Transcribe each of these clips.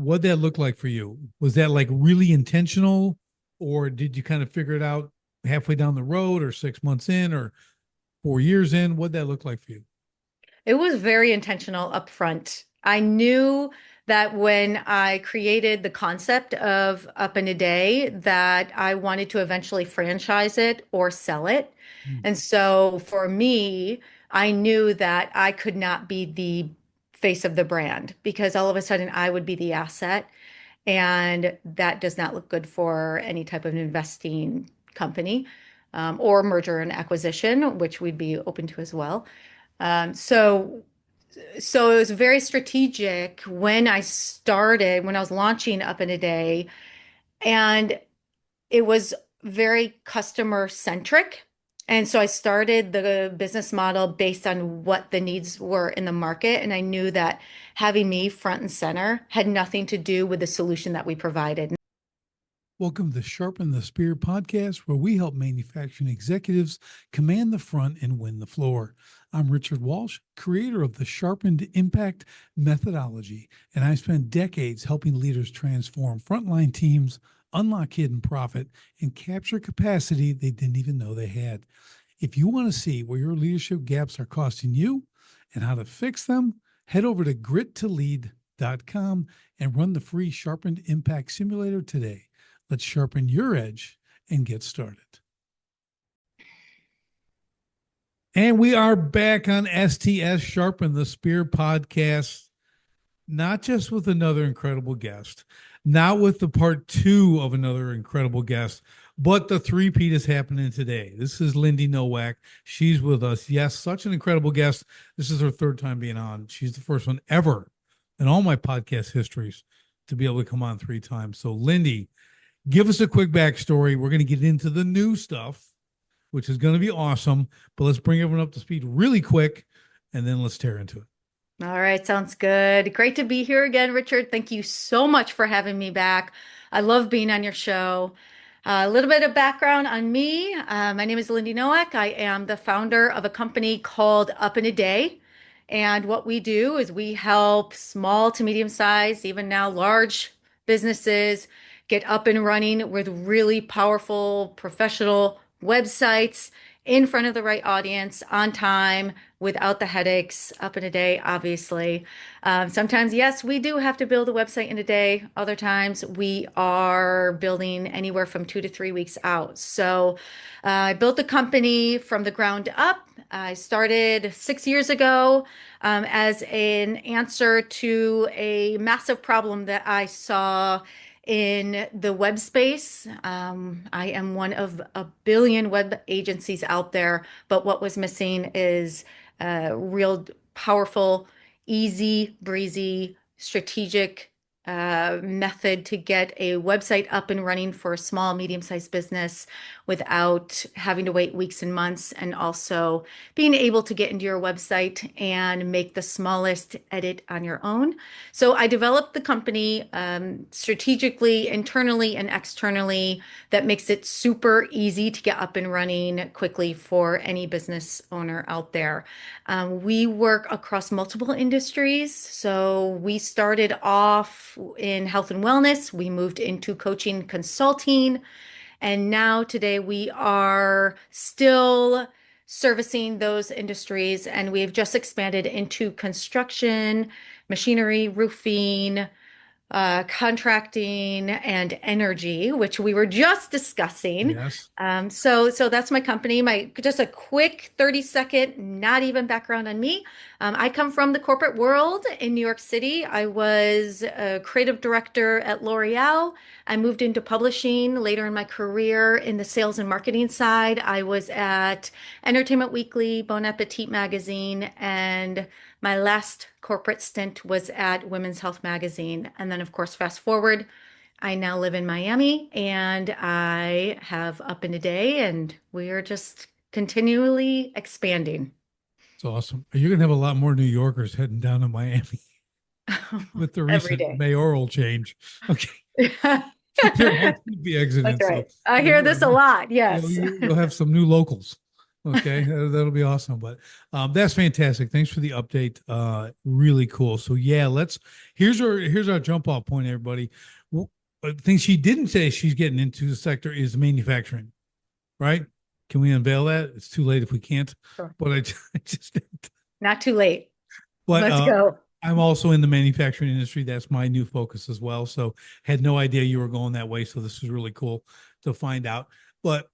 What'd that look like for you? Was that like really intentional, or did you kind of figure it out halfway down the road, or 6 months in, or 4 years in? What'd that look like for you? It was very intentional up front. I knew that when I created the concept of Up in a Day, that I wanted to eventually franchise it or sell it. Hmm. And so for me, I knew that I could not be the face of the brand because all of a sudden I would be the asset. And that does not look good for any type of investing company or merger and acquisition, which we'd be open to as well. Um, so so it was very strategic when I started, when I was launching Up in a Day, and it was very customer centric. And so I started the business model based on what the needs were in the market. And I knew that having me front and center had nothing to do with the solution that we provided. Welcome to the Sharpen the Spear podcast, where we help manufacturing executives command the front and win the floor. I'm Richard Walsh, creator of the Sharpened Impact methodology, and I spent decades helping leaders transform frontline teams, unlock hidden profit, and capture capacity they didn't even know they had. If you want to see where your leadership gaps are costing you and how to fix them, head over to grittolead.com and run the free Sharpened Impact Simulator today. Let's sharpen your edge and get started. And we are back on STS Sharpen the Spear podcast, not just with another incredible guest, not with the part two of another incredible guest, but the three-peat is happening today. This is Lindy Nowak. She's with us. Yes, such an incredible guest. This is her third time being on. She's the first one ever in all my podcast histories to be able to come on 3 times. So, Lindy, give us a quick backstory. We're going to get into the new stuff, which is going to be awesome. But let's bring everyone up to speed really quick, and then let's tear into it. All right, sounds good. Great to be here again, Richard. Thank you so much for having me back. I love being on your show. A little bit of background on me. My name is Lindy Nowak. I am the founder of a company called Up in a Day. And what we do is we help small to medium sized, even now large businesses get up and running with really powerful professional websites in front of the right audience on time without the headaches. Up in a day, obviously. Sometimes, yes, we do have to build a website in a day. Other times, we are building anywhere from 2 to 3 weeks out. So, I built the company from the ground up. I started 6 years ago as an answer to a massive problem that I saw in the web space. I am one of a billion web agencies out there, but what was missing is real powerful, easy, breezy, strategic method to get a website up and running for a small, medium-sized business without having to wait weeks and months, and also being able to get into your website and make the smallest edit on your own. So I developed the company strategically, internally, and externally that makes it super easy to get up and running quickly for any business owner out there. We work across multiple industries. So we started off in health and wellness. We moved into coaching consulting. And now today we are still servicing those industries. And we've just expanded into construction, machinery, roofing, contracting and energy, which we were just discussing. Yes. So that's my company. My just a quick 30-second, not even background on me. I come from the corporate world in New York City. I was a creative director at L'Oreal. I moved into publishing later in my career in the sales and marketing side. I was at Entertainment Weekly, Bon Appetit magazine, and my last corporate stint was at Women's Health magazine. And then, of course, fast forward, I now live in Miami and I have Up in a Day, and we are just continually expanding It's awesome. You're going to have a lot more New Yorkers heading down to Miami with the every recent day. mayoral change. Okay. That's There won't be exiting. So right. I you'll, hear this a lot. you'll, Yes. you'll have some new locals. Okay, that'll be awesome. But that's fantastic. Thanks for the update. Really cool. So yeah, here's our jump off point, everybody. Thing she didn't say she's getting into the sector is manufacturing, right? Can we unveil that? It's too late if we can't. Sure. But I just Not too late. but Let's go. I'm also in the manufacturing industry. That's my new focus as well. So had no idea you were going that way. So this is really cool to find out. But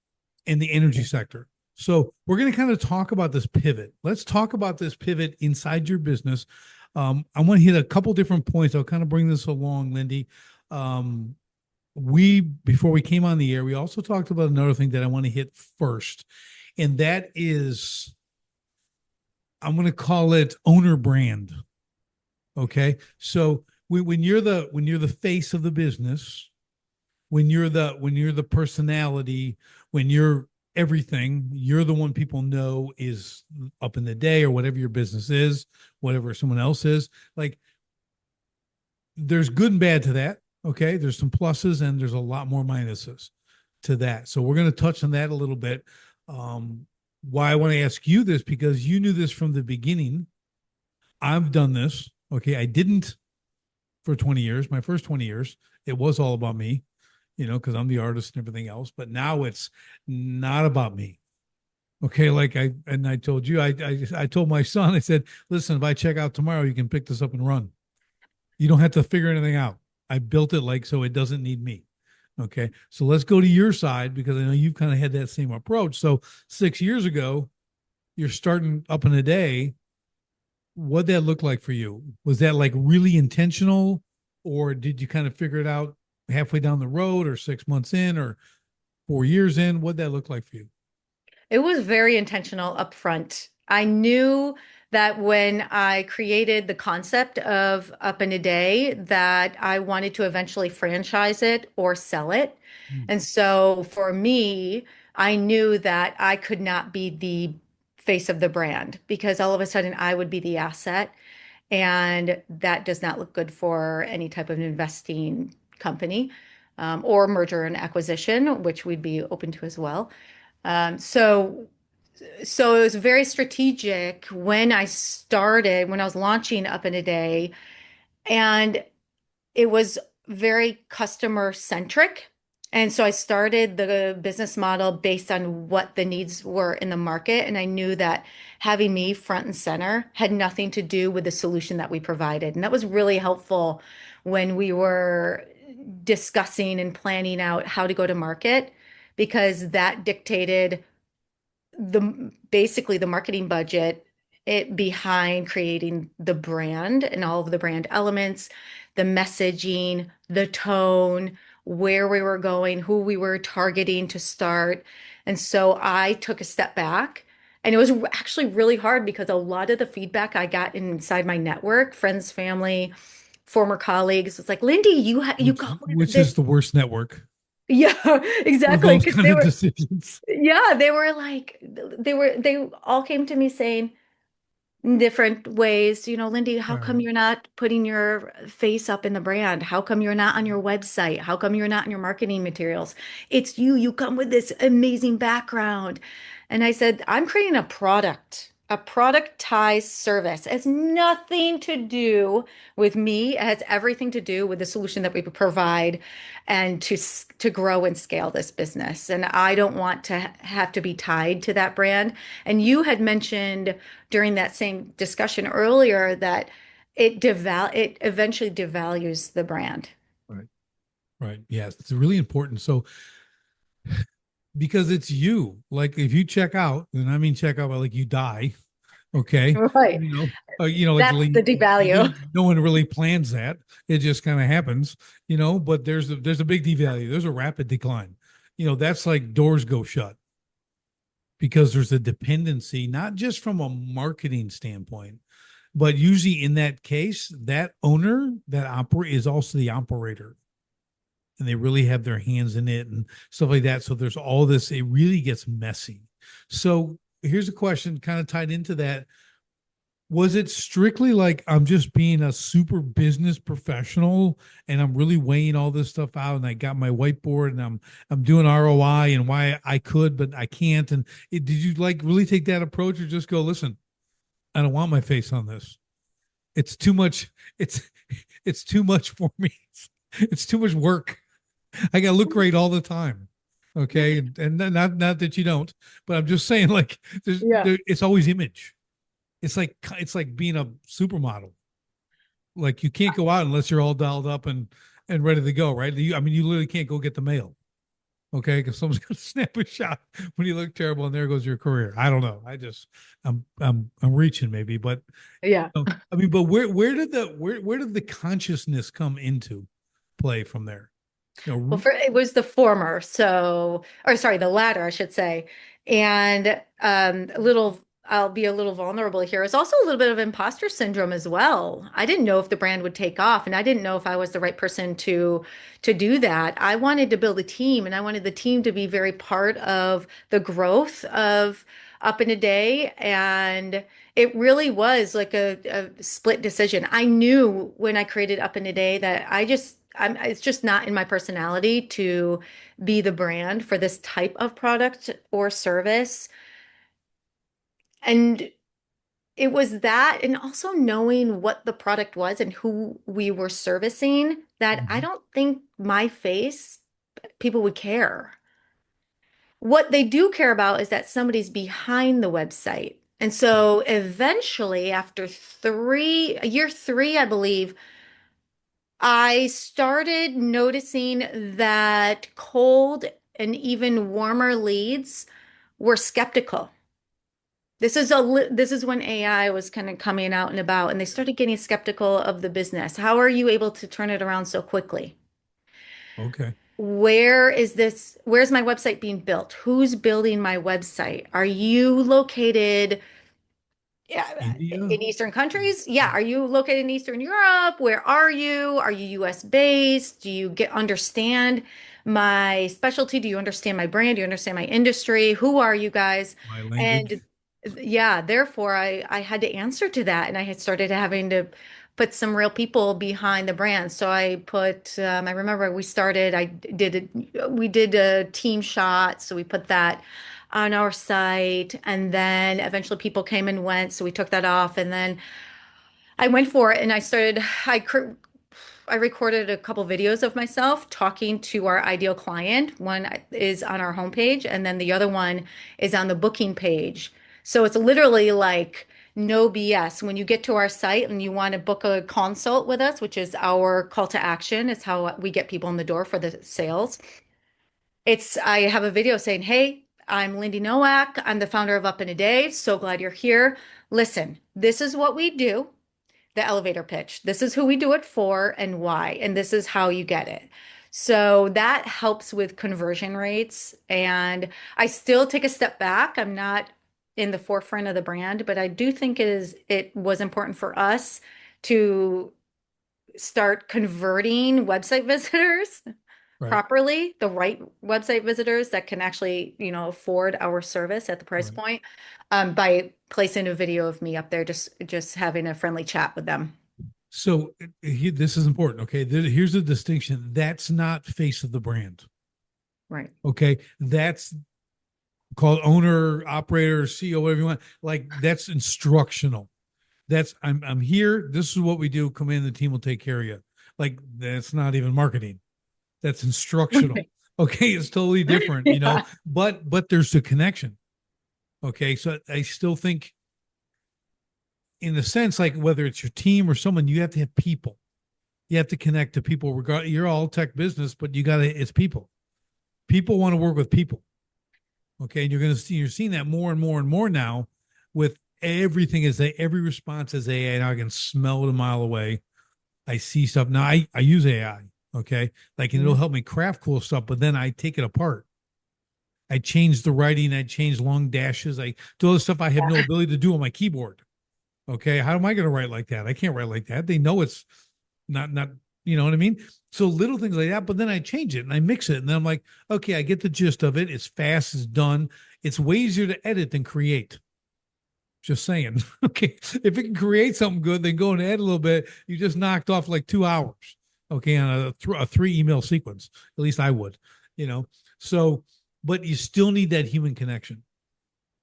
in the energy sector. So we're going to kind of talk about this pivot. Let's talk about this pivot inside your business. I want to hit a couple different points. I'll kind of bring this along, Lindy. Before we came on the air, we also talked about another thing that I want to hit first, and that is I'm going to call it owner brand. Okay. So when you're the face of the business, when you're the personality, when you're everything, you're the one people know is up in the day or whatever your business is, whatever someone else is. Like there's good and bad to that. Okay. There's some pluses and there's a lot more minuses to that. So we're going to touch on that a little bit. Why I want to ask you this, because you knew this from the beginning. I've done this. Okay. I didn't for 20 years. My first 20 years, it was all about me, because I'm the artist and everything else. But now it's not about me. Okay. I told you, I told my son, I said, listen, if I check out tomorrow, you can pick this up and run. You don't have to figure anything out. I built it so it doesn't need me. Okay. So let's go to your side, because I know you've kind of had that same approach. So 6 years ago, you're starting up in a day. What'd that look like for you? Was that like really intentional, or did you kind of figure it out halfway down the road, or 6 months in, or 4 years in? What'd that look like for you? It was very intentional upfront. I knew that when I created the concept of Up in a Day, that I wanted to eventually franchise it or sell it. Mm. And so for me, I knew that I could not be the face of the brand because all of a sudden I would be the asset. And that does not look good for any type of investing company or merger and acquisition, which we'd be open to as well. Um, so so it was very strategic when when I was launching Up in a Day, and it was very customer centric. And so I started the business model based on what the needs were in the market. And I knew that having me front and center had nothing to do with the solution that we provided. And that was really helpful when we were discussing and planning out how to go to market, because that dictated the basically the marketing budget it behind creating the brand and all of the brand elements, the messaging, the tone, where we were going, who we were targeting to start. And so I took a step back, and it was actually really hard because a lot of the feedback I got inside my network, friends, family, former colleagues, was like, Lindy, you which got which this. is the worst network Yeah, for exactly. those Because kind of decisions. they were like, they all came to me saying in different ways, Lindy, how come Right. you're not putting your face up in the brand? How come you're not on your website? How come you're not in your marketing materials? It's you. You come with this amazing background. And I said, I'm creating a productized service. It has nothing to do with me. It has everything to do with the solution that we provide and to grow and scale this business. And I don't want to have to be tied to that brand. And you had mentioned during that same discussion earlier that it eventually devalues the brand. Right. Right. Yes. It's really important. So because it's you, like if you check out, and I mean check out, like you die. Okay. Right. That's the devalue. No one really plans that. It just kind of happens, but there's a big devalue. There's a rapid decline. That's like doors go shut because there's a dependency, not just from a marketing standpoint, but usually in that case, that owner, that operator is also the operator, and they really have their hands in it and stuff like that. So there's all this, it really gets messy. So here's a question kind of tied into that. Was it strictly like I'm just being a super business professional and I'm really weighing all this stuff out and I got my whiteboard and I'm doing ROI and why I could but I can't and did you like really take that approach or just go listen, I don't want my face on this. It's too much. It's too much for me. It's too much work. I got to look great all the time. Okay, and not that you don't, but I'm just saying like Yeah. it's always image. It's like being a supermodel. Like you can't go out unless you're all dialed up and ready to go, right? I mean, you literally can't go get the mail, okay? Because someone's gonna snap a shot when you look terrible, and there goes your career. I don't know. I'm reaching maybe, but Yeah. I mean, but where did the consciousness come into play from there? Well, You it was the former, so, or sorry, the latter, I should say. And I'll be a little vulnerable here. It's also a little bit of imposter syndrome as well. I didn't know if the brand would take off, and I didn't know if I was the right person to do that. I wanted to build a team, and I wanted the team to be very part of the growth of Up in a Day, and it really was like a split decision. I knew when I created Up in a Day that it's just not in my personality to be the brand for this type of product or service. And it was that, and also knowing what the product was and who we were servicing, that I Mhm. don't think my face, people would care. What they do care about is that somebody's behind the website. And so eventually, after year three, I believe, I started noticing that cold and even warmer leads were skeptical. This is when AI was kind of coming out and about, and they started getting skeptical of the business. How are you able to turn it around so quickly? Okay. Where's my website being built? Who's building my website? Are you located yeah, India. in Eastern countries? Yeah. Are you located in Eastern Europe? Where are you? Are you US based? Do you understand my specialty? Do you understand my brand? Do you understand my industry? Who are you guys? My And language. yeah, therefore I had to answer to that and I had started having to put some real people behind the brand. So I remember we did a team shot. So we put that on our site. And then eventually people came and went. So we took that off. And then I went for it and I recorded a couple videos of myself talking to our ideal client. One is on our homepage, and then the other one is on the booking page. So it's literally like no BS. When you get to our site and you want to book a consult with us, which is our call to action, is how we get people in the door for the sales. I have a video saying, "Hey, I'm Lindy Nowak. I'm the founder of Up in a Day. So glad you're here. Listen, this is what we do, the elevator pitch. This is who we do it for and why, and this is how you get it." So that helps with conversion rates. And I still take a step back. I'm not in the forefront of the brand, but I do think it was important for us to start converting website visitors Right. properly, the right website visitors that can actually, afford our service at the price Right. point, by placing a video of me up there, just having a friendly chat with them. So this is important. Okay. Here's the distinction. That's not face of the brand. Right. Okay. That's called owner, operator, CEO, whatever you want. Like that's instructional. That's I'm here. This is what we do. Come in, the team will take care of you. Like that's not even marketing. That's instructional. Right. Okay, it's totally different, Yeah. but there's the connection. Okay, so I still think in a sense, like whether it's your team or someone, you have to have people. You have to connect to people. You're all tech business, but it's people. People want to work with people. Okay, and you're seeing that more and more and more now with everything every response is AI. Now I can smell it a mile away. I see stuff now. I use AI. Okay, like and it'll Mhm. help me craft cool stuff, but then I take it apart. I change the writing. I change long dashes. I do all the stuff I have no ability to do on my keyboard. Okay, how am I going to write like that? I can't write like that. They know it's not. You know what I mean? So little things like that. But then I change it and I mix it, and then I'm like, okay, I get the gist of it. It's fast. It's done. It's way easier to edit than create. Just saying. Okay. If it can create something good, then go and add a little bit. You just knocked off like 2 hours. Okay. On a three email sequence. At least I would, you know. So, but you still need that human connection.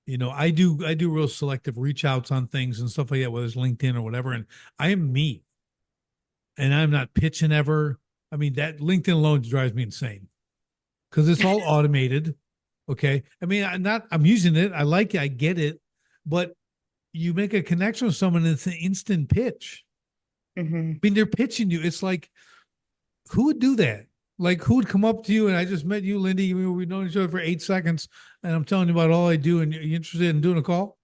I do real selective reach outs on things and stuff like that, whether it's LinkedIn or whatever. And I am me and I'm not pitching ever. I mean, that LinkedIn alone drives me insane because it's all automated. Okay. I mean, I'm using it. I like it. I get it. But you make a connection with someone, it's an instant pitch. Hmm. I mean, they're pitching you. It's like, who would do that? Like, who would come up to you and I just met you, Lindy. We've known each other for 8 seconds, and I'm telling you about all I do, and you're interested in doing a call?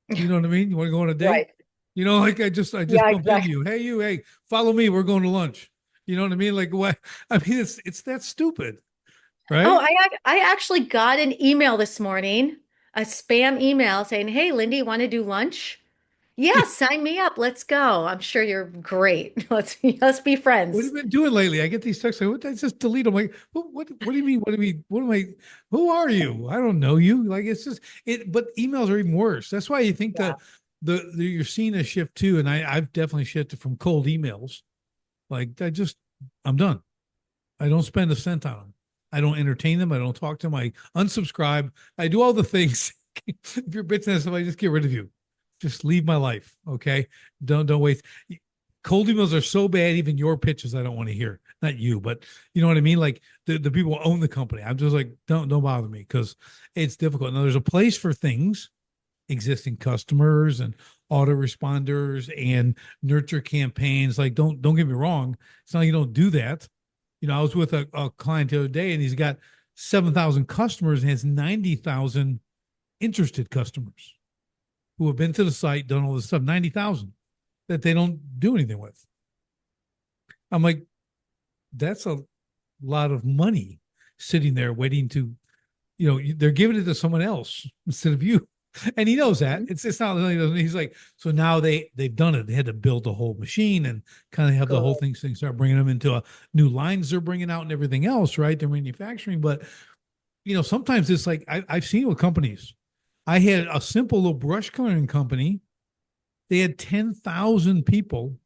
You know what I mean? You want to go on a date? Right. Like I just Yeah, bumped into exactly. you. Hey, follow me. We're going to lunch. You know what I mean? Like what? I mean, it's that stupid, Oh, right? I actually got an email this morning, a spam email saying, "Hey, Lindy, want to do lunch?" Yeah, sign me up. Let's go. I'm sure you're great. Let's be What have friends. you been doing lately? I get these texts. Like, what? I just delete them. Like, what do you mean? What do you mean? What am I? Who are you? I don't know you. Like, it's just it. But emails are even worse. That's why you think Yeah. the you're seeing a shift too. And I've definitely shifted from cold emails. Like, I'm done. I don't spend a cent on them. I don't entertain them. I don't talk to them. I unsubscribe. I do all the things. If you're bitching at somebody, just get rid of you. Just leave my life. Okay. Don't waste. Cold emails are so bad, even your pitches I don't want to hear. Not you, but you know what I mean? Like the people who own the company. I'm just like, don't bother me because it's difficult. Now there's a place for things, existing customers and autoresponders and nurture campaigns. Like, don't get me wrong. It's not like you don't do that. I was with a client the other day and he's got 7,000 customers and has 90,000 interested customers who have been to the site, done all this stuff, 90,000 that they don't do anything with. I'm like, that's a lot of money sitting there waiting to, they're giving it to someone else instead of you. And he knows that. Mhm. It's not like he's like, so now they've done it. They had to build the whole machine and kind of have the whole Good. thing start bringing them into a new lines they're bringing out and everything else, right? They're manufacturing, but sometimes it's like I've seen with companies. I had a simple little brush coloring company. They had 10,000 people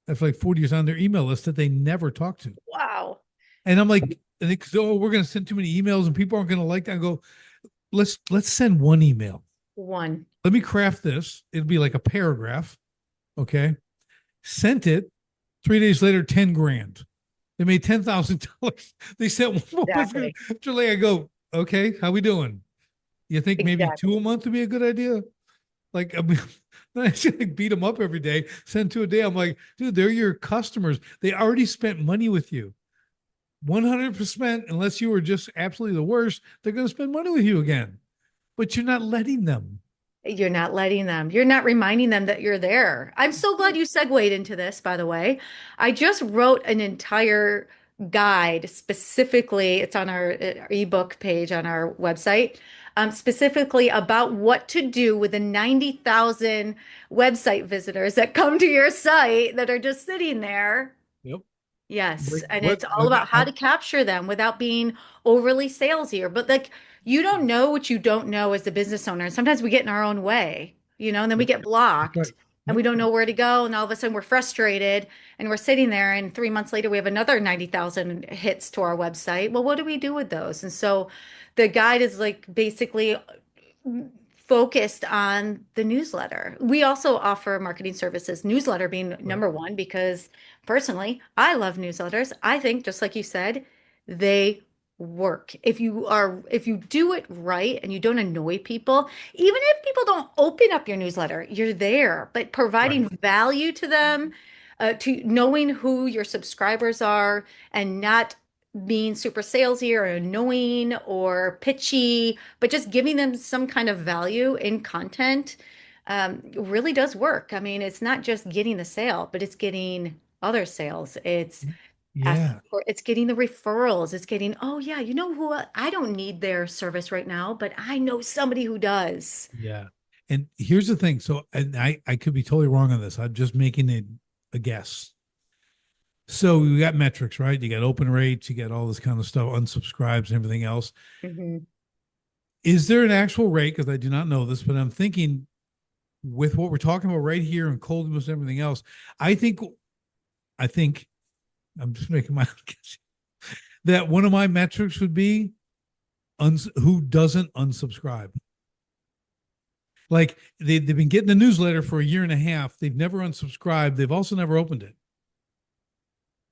that's like 40 years on their email list that they never talked to. Wow. And I'm like, and they, oh, we're going to send too many emails and people aren't going to like that. I go, let's send one email. One. Let me craft this. It'll be like a paragraph. Okay. Sent it. 3 days later, 10 grand. They made $10,000. They sent one more. Exactly. Julie, I go, okay, how we doing? You think maybe two Exactly. a month would be a good idea? Like, I mean, I should like beat them up every day, send two a day. I'm like, dude, they're your customers. They already spent money with you. 100%, unless you were just absolutely the worst, they're going to spend money with you again. But you're not letting them. You're not letting them. You're not reminding them that you're there. I'm so glad you segued into this, by the way. I just wrote an entire guide specifically, it's on our ebook page on our website, specifically about what to do with the 90,000 website visitors that come to your site that are just sitting there. Yep. Yes, Like and what? it's all Like about how to capture them without being overly salesy. But like you don't know what you don't know as a business owner. And sometimes we get in our own way, and then we yep. get That's right. blocked and we Yep. don't know where to go. And all of a sudden we're frustrated and we're sitting there and 3 months later we have another 90,000 hits to our website. Well, what do we do with those? And so the guide is like basically focused on the newsletter. We also offer marketing services, newsletter being Right. number one, because personally, I love newsletters. I think, just like you said, they work. If you do it right and you don't annoy people, even if people don't open up your newsletter, you're there, but Right. providing value to them, to knowing who your subscribers are and not being super salesy or annoying or pitchy, but just giving them some kind of value in content really does work. I mean, it's not just getting the sale, but it's getting other sales. It's asking Yeah. for, it's getting the referrals. It's getting, oh yeah, you know who, I don't need their service right now, but I know somebody who does. Yeah. And here's the thing. So, and I could be totally wrong on this. I'm just making a guess. So you got metrics, right? You got open rates, you got all this kind of stuff, unsubscribes and everything else. Mhm. Is there an actual rate? Because I do not know this, but I'm thinking with what we're talking about right here and coldness and everything else, I think, I think I'm just making my own guess that one of my metrics would be who doesn't unsubscribe. Like they've been getting the newsletter for a year and a half. They've never unsubscribed. They've also never opened it.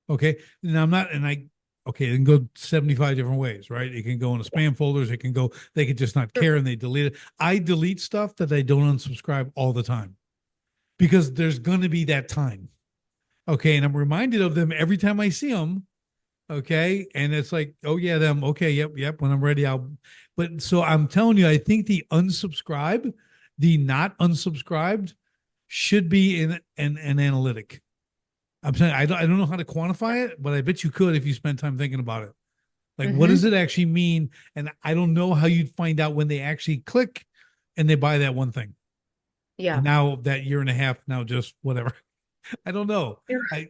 Okay. And I'm not, and I, okay, it can go 75 different ways, right? It can go in the spam folders. It can go, they could just not care and they delete it. I delete stuff that I don't unsubscribe all the time because there's going to be that time. Okay. And I'm reminded of them every time I see them. Okay. And it's like, oh, yeah, them. Okay. Yep. Yep. When I'm ready, but so I'm telling you, I think the unsubscribe, the not unsubscribed should be in an analytic. I'm saying I don't know how to quantify it, but I bet you could if you spend time thinking about it. Like, what does Hmm. it actually mean? And I don't know how you'd find out when they actually click and they buy that one thing. And Yeah. now that year and a half, now just whatever. I don't know. I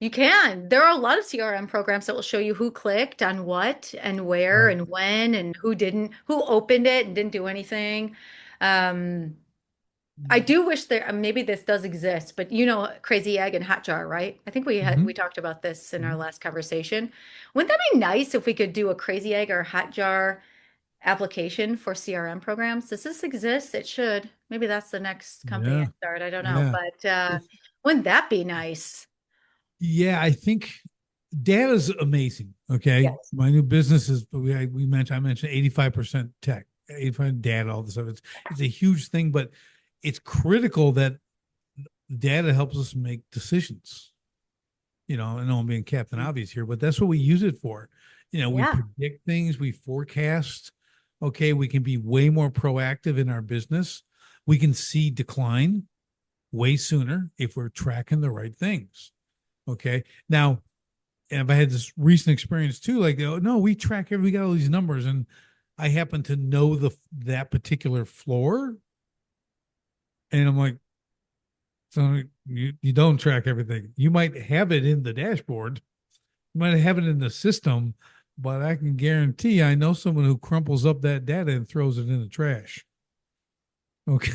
You can. There are a lot of CRM programs that will show you who clicked on what and where right. and when and who didn't, who opened it and didn't do anything. Um, I do wish there, maybe this does exist, but you know, Crazy Egg and Hotjar, right? I think we Mhm. talked about this in our Mhm. last conversation. Wouldn't that be nice if we could do a Crazy Egg or Hotjar application for CRM programs? Does this exist? It should. Maybe that's the next company I Yeah. start. I don't know, Yeah. but wouldn't that be nice? Yeah. I think data is amazing. Okay. Yes. My new business is, I mentioned 85% tech, 85% data, all this stuff. It's a huge thing, but it's critical that data helps us make decisions. I know I'm being Captain Obvious here, but that's what we use it for. We Yeah. predict things, we forecast. Okay, we can be way more proactive in our business. We can see decline way sooner if we're tracking the right things. Okay. Now, and I had this recent experience too, like, oh, no, we got all these numbers, and I happen to know that particular floor. And I'm like, so you don't track everything. You might have it in the dashboard, you might have it in the system, but I can guarantee I know someone who crumples up that data and throws it in the trash. Okay.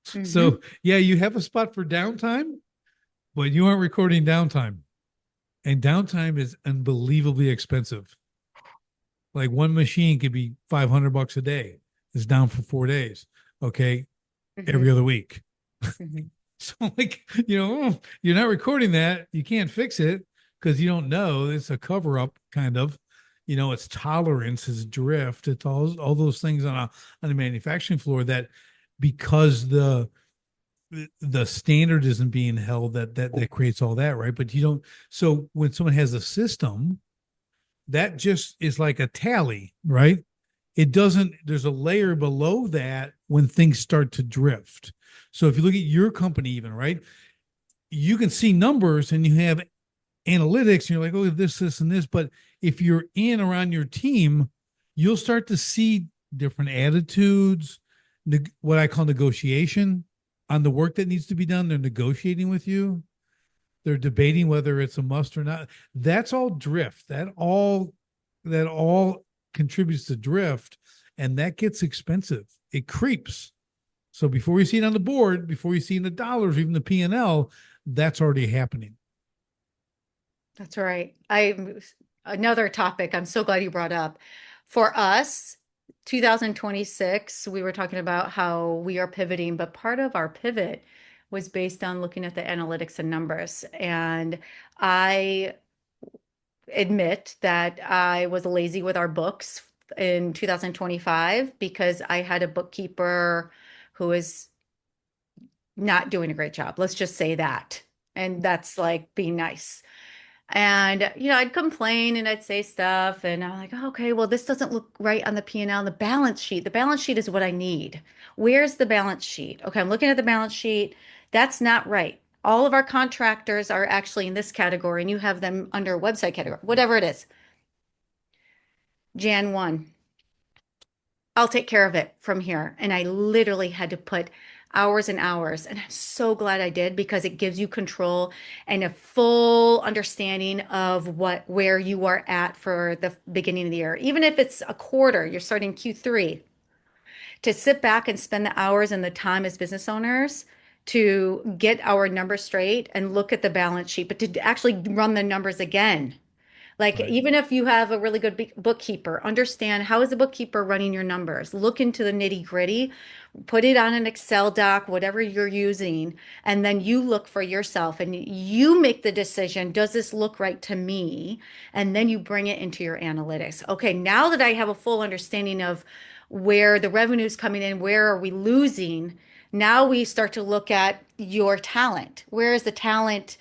Hmm. So yeah, you have a spot for downtime, but you aren't recording downtime. And downtime is unbelievably expensive. Like one machine could be $500 a day. It's down for 4 days. Okay. Hmm. Every other week. Hmm. So like, you're not recording that. You can't fix it because you don't know. It's a cover up kind of. It's tolerance, it's drift, it's all those things on a manufacturing floor that because the standard isn't being held that creates all that, right? But you don't so when someone has a system, that just is like a tally, right? It doesn't, there's a layer below that when things start to drift. So if you look at your company, even, right, you can see numbers and you have analytics and you're like, oh, this, and this. But if you're in around your team, you'll start to see different attitudes, what I call negotiation on the work that needs to be done. They're negotiating with you. They're debating whether it's a must or not. That's all drift. That all contributes to drift, and that gets expensive. It creeps. So before you see it on the board, before you see it in the dollars, even the P&L, that's already happening. That's right. Another topic I'm so glad you brought up. For us, 2026, we were talking about how we are pivoting, but part of our pivot was based on looking at the analytics and numbers. And I admit that I was lazy with our books in 2025 because I had a bookkeeper who is not doing a great job. Let's just say that. And that's like being nice. And I'd complain and I'd say stuff, and I'm like, oh, okay, well, this doesn't look right on the P&L and the balance sheet. The balance sheet is what I need. Where's the balance sheet? Okay, I'm looking at the balance sheet. That's not right. All of our contractors are actually in this category, and you have them under a website category, whatever it is. Jan 1. I'll take care of it from here. And I literally had to put hours and hours. And I'm so glad I did because it gives you control and a full understanding of where you are at for the beginning of the year. Even if it's a quarter, you're starting Q3, to sit back and spend the hours and the time as business owners to get our numbers straight and look at the balance sheet, but to actually run the numbers again. Like, Right. even if you have a really good bookkeeper, understand how is the bookkeeper running your numbers? Look into the nitty gritty, put it on an Excel doc, whatever you're using, and then you look for yourself and you make the decision, does this look right to me? And then you bring it into your analytics. Okay, now that I have a full understanding of where the revenue's coming in, where are we losing? Now we start to look at your talent. Where is the talent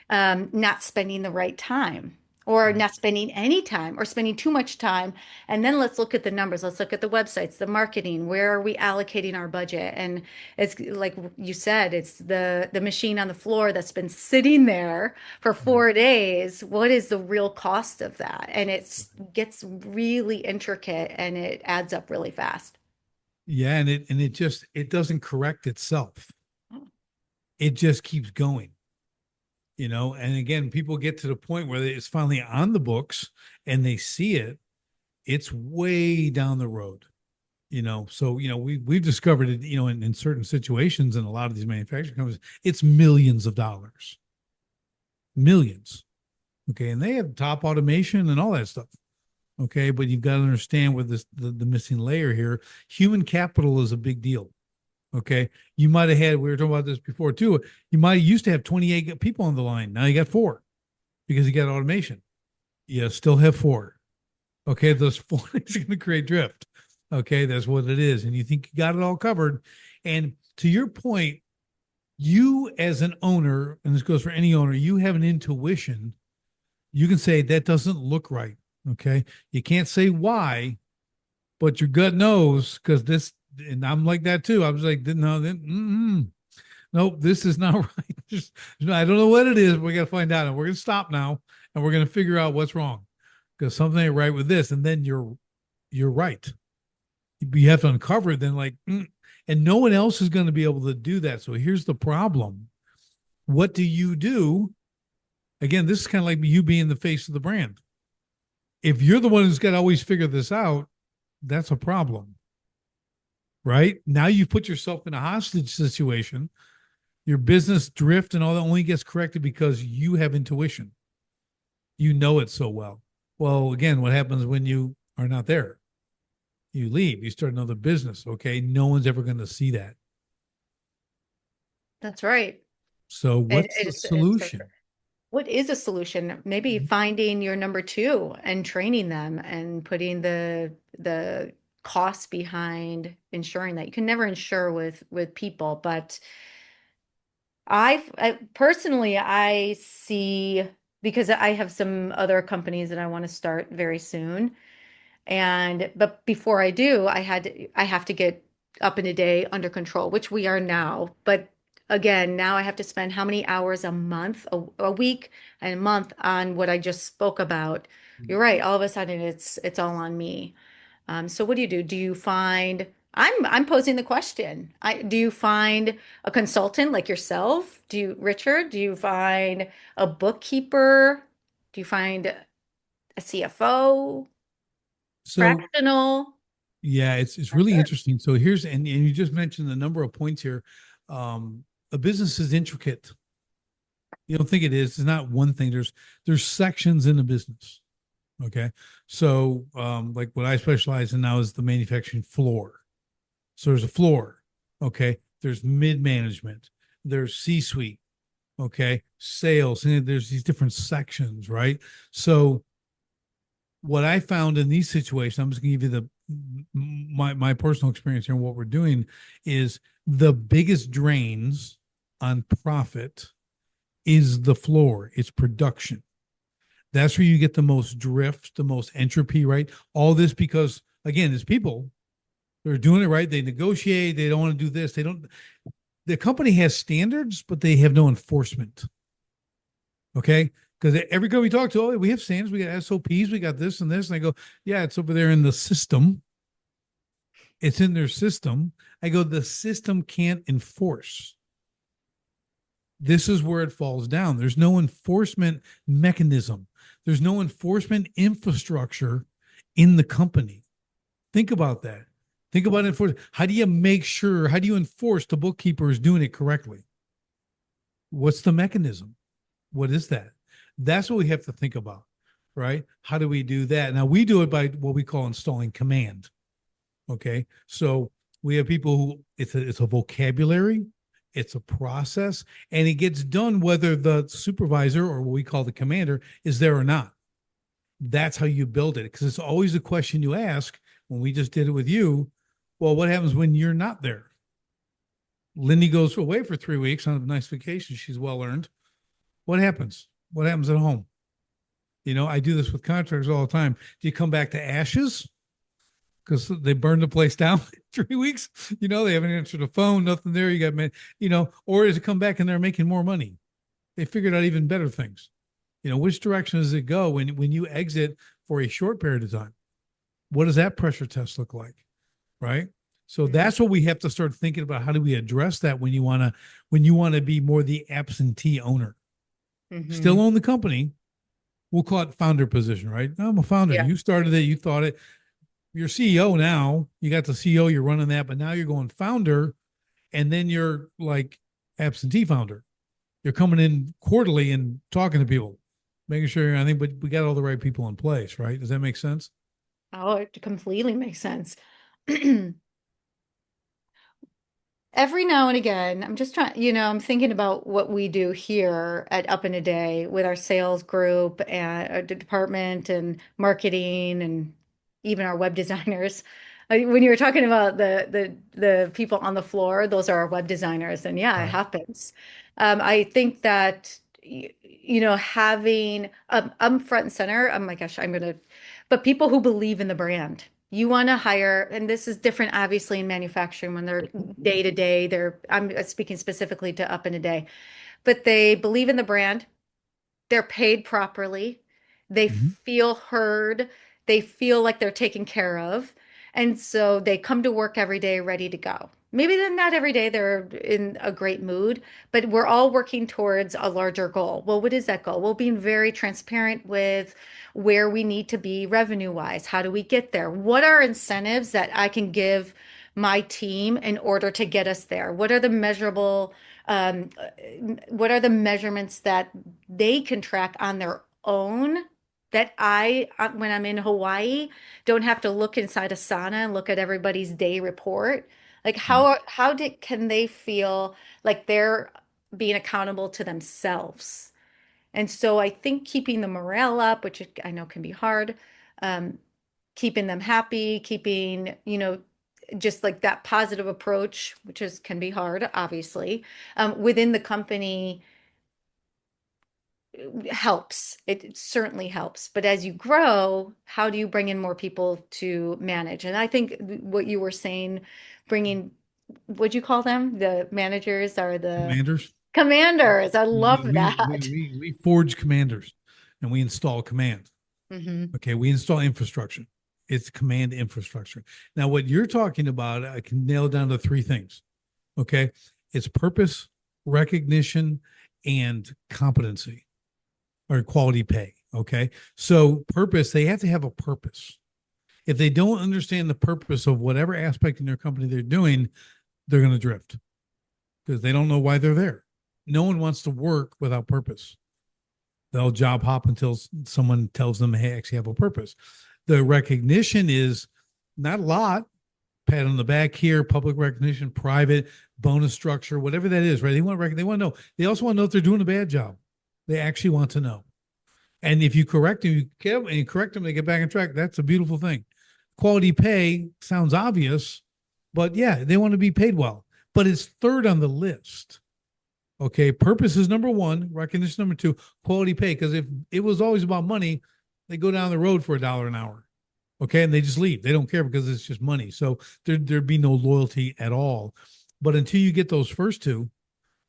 not spending the right time? Or Right. not spending any time or spending too much time. And then let's look at the numbers. Let's look at the websites, the marketing. Where are we allocating our budget? And it's like you said, it's the machine on the floor that's been sitting there for Right. 4 days. What is the real cost of that? And it gets really intricate and it adds up really fast. Yeah, and it doesn't correct itself. It just keeps going, and again, people get to the point where it's finally on the books and they see it. It's way down the road. So we've discovered it, in certain situations in a lot of these manufacturing companies, it's millions of dollars. Millions. Okay. And they have top automation and all that stuff. Okay. But you've got to understand where the missing layer here. Human capital is a big deal. Okay. You might have had, we were talking about this before too. You might have used to have 28 people on the line. Now you got four because you got automation. You still have four. Okay. Those four is going to create drift. Okay. That's what it is. And you think you got it all covered. And to your point, you as an owner, and this goes for any owner, you have an intuition. You can say that doesn't look right. Okay. You can't say why, but your gut knows because this, and I'm like that too. I was like, no, nope, this is not right. Just, I don't know what it is, but we got to find out. And we're going to stop now and we're going to figure out what's wrong because something ain't right with this. And then you're right. You have to uncover it. Then and no one else is going to be able to do that. So here's the problem. What do you do? Again, this is kind of like you being the face of the brand. If you're the one who's got to always figure this out, that's a problem. Right? Now you've put yourself in a hostage situation. Your business drift and all that only gets corrected because you have intuition. You know it so well. Well, again, what happens when you are not there? You leave, you start another business. Okay. No one's ever going to see that. That's right. So, It, what's the it's very true. solution? What is a solution? Maybe finding your number two and training them and putting the costs behind ensuring that you can never insure with people, but personally I see because I have some other companies that I want to start very soon. And but before I do, I have to get up in a day under control, which we are now. But again, now I have to spend how many hours a month, a week and a month on what I just spoke about. You're right. All of a sudden it's all on me. So what do you do? Do you find I'm posing the question. Do you find a consultant like yourself? Richard, do you find a bookkeeper? Do you find a CFO? So, Fractional. yeah, it's That's really it. interesting. So here's and you just mentioned the number of points here. A business is intricate. You don't think it is. It's not one thing. There's sections in the business. Okay. So like what I specialize in now is the manufacturing floor. So there's a floor. Okay. There's mid management. There's C-suite. Okay. Sales. And there's these different sections, right? So what I found in these situations, I'm just gonna give you my personal experience here and what we're doing is the biggest drains on profit is the floor, it's production. That's where you get the most drift, the most entropy, right? All this because again, it's people, they're doing it right. They negotiate, they don't want to do this. They don't, the company has standards, but they have no enforcement. Okay. Because every company we talk to, oh, we have standards, we got SOPs, we got this and this. And I go, yeah, it's over there in the system. It's in their system. I go, the system can't enforce. This is where it falls down. There's no enforcement mechanism. There's no enforcement infrastructure in the company. Think about that. Think about enforcement. How do you make sure, how do you enforce the bookkeeper is doing it correctly? What's the mechanism? What is that? That's what we have to think about, right? How do we do that? Now we do it by what we call installing command. Okay. So we have people who it's a vocabulary, it's a process, and it gets done whether the supervisor or what we call the commander is there or not. That's how you build it. Because it's always a question you ask when we just did it with you. Well, what happens when you're not there? Lindy goes away for 3 weeks on a nice vacation. She's well earned. What happens? What happens at home? I do this with contractors all the time. Do you come back to ashes because they burned the place down 3 weeks? They haven't answered the phone, nothing there. You got, or does it come back and they're making more money? They figured out even better things. Which direction does it go when you exit for a short period of time? What does that pressure test look like? Right. So that's what we have to start thinking about. How do we address that when you want to be more the absentee owner? Still own the company. We'll call it founder position, right? I'm a founder. Yeah. You started it. You thought it. You're CEO now. You got the CEO. You're running that, but now you're going founder, and then you're like absentee founder. You're coming in quarterly and talking to people, making sure. I think, but we got all the right people in place, right? Does that make sense? Oh, it completely makes sense. Every now and again, I'm just trying, I'm thinking about what we do here at Up in a Day with our sales group and our department and marketing and even our web designers. When you were talking about the people on the floor, those are our web designers, and yeah, it happens. I think that having I'm front and center. Oh my gosh, but people who believe in the brand. You want to hire, and this is different, obviously, in manufacturing when they're day to day. I'm speaking specifically to Up in a Day, but they believe in the brand. They're paid properly. They feel heard. They feel like they're taken care of. And so they come to work every day ready to go. Maybe then not every day they're in a great mood, but we're all working towards a larger goal. Well, what is that goal? Well, being very transparent with where we need to be revenue wise. How do we get there? What are incentives that I can give my team in order to get us there? What are the what are the measurements that they can track on their own that when I'm in Hawaii, don't have to look inside a sauna and look at everybody's day report? Like can they feel like they're being accountable to themselves? And so I think keeping the morale up, which I know can be hard, keeping them happy, keeping, just like that positive approach, can be hard, obviously, within the company helps. It certainly helps. But as you grow, how do you bring in more people to manage? And I think what you were saying, what'd you call them? The managers are the commanders. Commanders. I love that. We forge commanders and we install command. Okay. We install infrastructure. It's command infrastructure. Now, what you're talking about, I can nail down to three things. Okay. It's purpose, recognition, and competency or quality pay. Okay. So purpose, they have to have a purpose. If they don't understand the purpose of whatever aspect in their company they're doing, they're going to drift because they don't know why they're there. No one wants to work without purpose. They'll job hop until someone tells them, hey, I actually have a purpose. The recognition is not a lot. Pat on the back here, public recognition, private, bonus structure, whatever that is, right? They want to know. They also want to know if they're doing a bad job. They actually want to know. And if you correct them, they get back on track. That's a beautiful thing. Quality pay sounds obvious, but yeah, they want to be paid well. But it's third on the list. Okay, purpose is number one, recognition number two, quality pay. Because if it was always about money, they go down the road for $1 an hour. Okay, and they just leave. They don't care because it's just money. So there'd be no loyalty at all. But until you get those first two,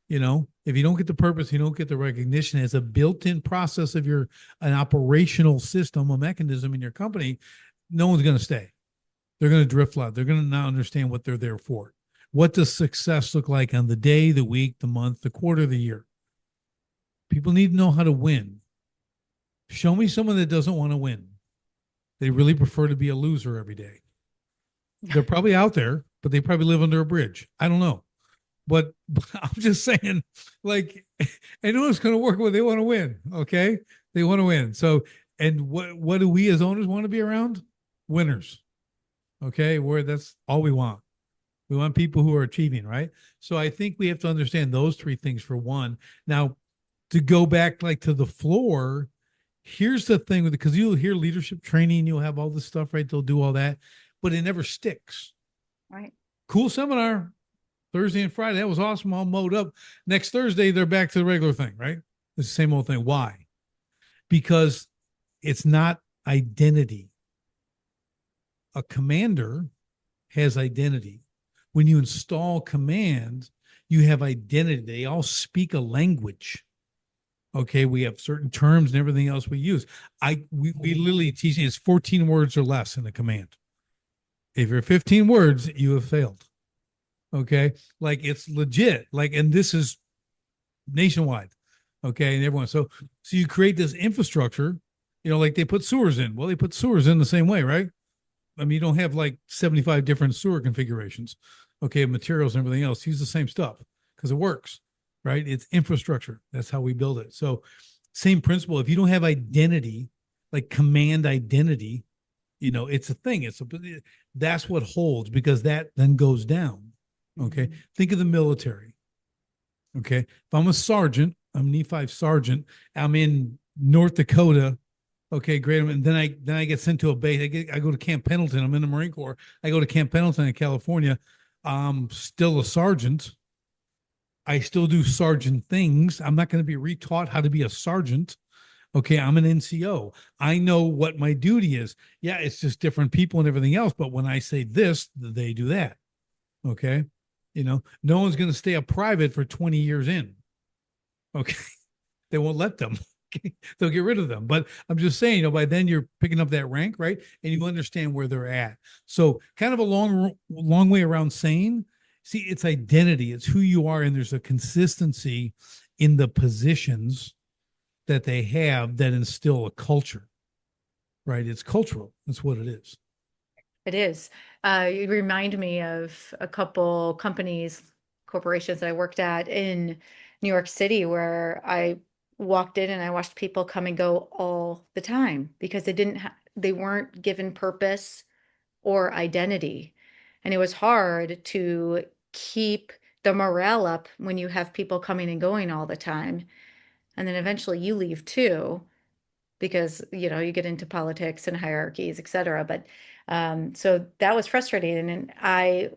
if you don't get the purpose, you don't get the recognition as a built-in process of an operational system, a mechanism in your company, no one's going to stay. They're going to drift out. They're going to not understand what they're there for. What does success look like on the day, the week, the month, the quarter, the year? People need to know how to win. Show me someone that doesn't want to win. They really prefer to be a loser every day. They're probably out there, but they probably live under a bridge. I don't know. But I'm just saying, like, I know it's going to work when they want to win. Okay, they want to win. So, and what do we as owners want to be around? Winners. Okay, where that's all we want. We want people who are achieving, right? So I think we have to understand those three things for one. Now, to go back like to the floor, here's the thing with it, because you'll hear leadership training, you'll have all this stuff, right? They'll do all that, but it never sticks. Right. Cool seminar Thursday and Friday. That was awesome. All mowed up. Next Thursday, they're back to the regular thing, right? It's the same old thing. Why? Because it's not identity. A commander has identity. When you install command, you have identity. They all speak a language. Okay, we have certain terms and everything else we use. We literally teach it's 14 words or less in a command. If you're 15 words, you have failed. Okay, like it's legit. Like, and this is nationwide. Okay, and everyone. So you create this infrastructure. Like they put sewers in. Well, they put sewers in the same way, right? I mean, you don't have like 75 different sewer configurations. Okay, materials and everything else. Use the same stuff because it works, right? It's infrastructure. That's how we build it. So, same principle. If you don't have identity, like command identity, it's a thing. That's what holds, because that then goes down. Okay. Think of the military. Okay. If I'm a sergeant, I'm an E5 sergeant. I'm in North Dakota. Okay, great. And then I get sent to a base. I go to Camp Pendleton. I'm in the Marine Corps. I go to Camp Pendleton in California. I'm still a sergeant. I still do sergeant things. I'm not going to be retaught how to be a sergeant. Okay, I'm an NCO. I know what my duty is. Yeah, it's just different people and everything else. But when I say this, they do that. Okay. No one's going to stay a private for 20 years in. Okay. They won't let them. They'll get rid of them. But I'm just saying, by then you're picking up that rank, right? And you understand where they're at. So kind of a long way around saying, see, it's identity. It's who you are. And there's a consistency in the positions that they have that instill a culture, right? It's cultural. That's what it is. It is. You remind me of a couple corporations that I worked at in New York City, where I walked in and I watched people come and go all the time because they weren't given purpose or identity. And it was hard to keep the morale up when you have people coming and going all the time. And then eventually you leave too, because you get into politics and hierarchies, et cetera. But so that was frustrating, and I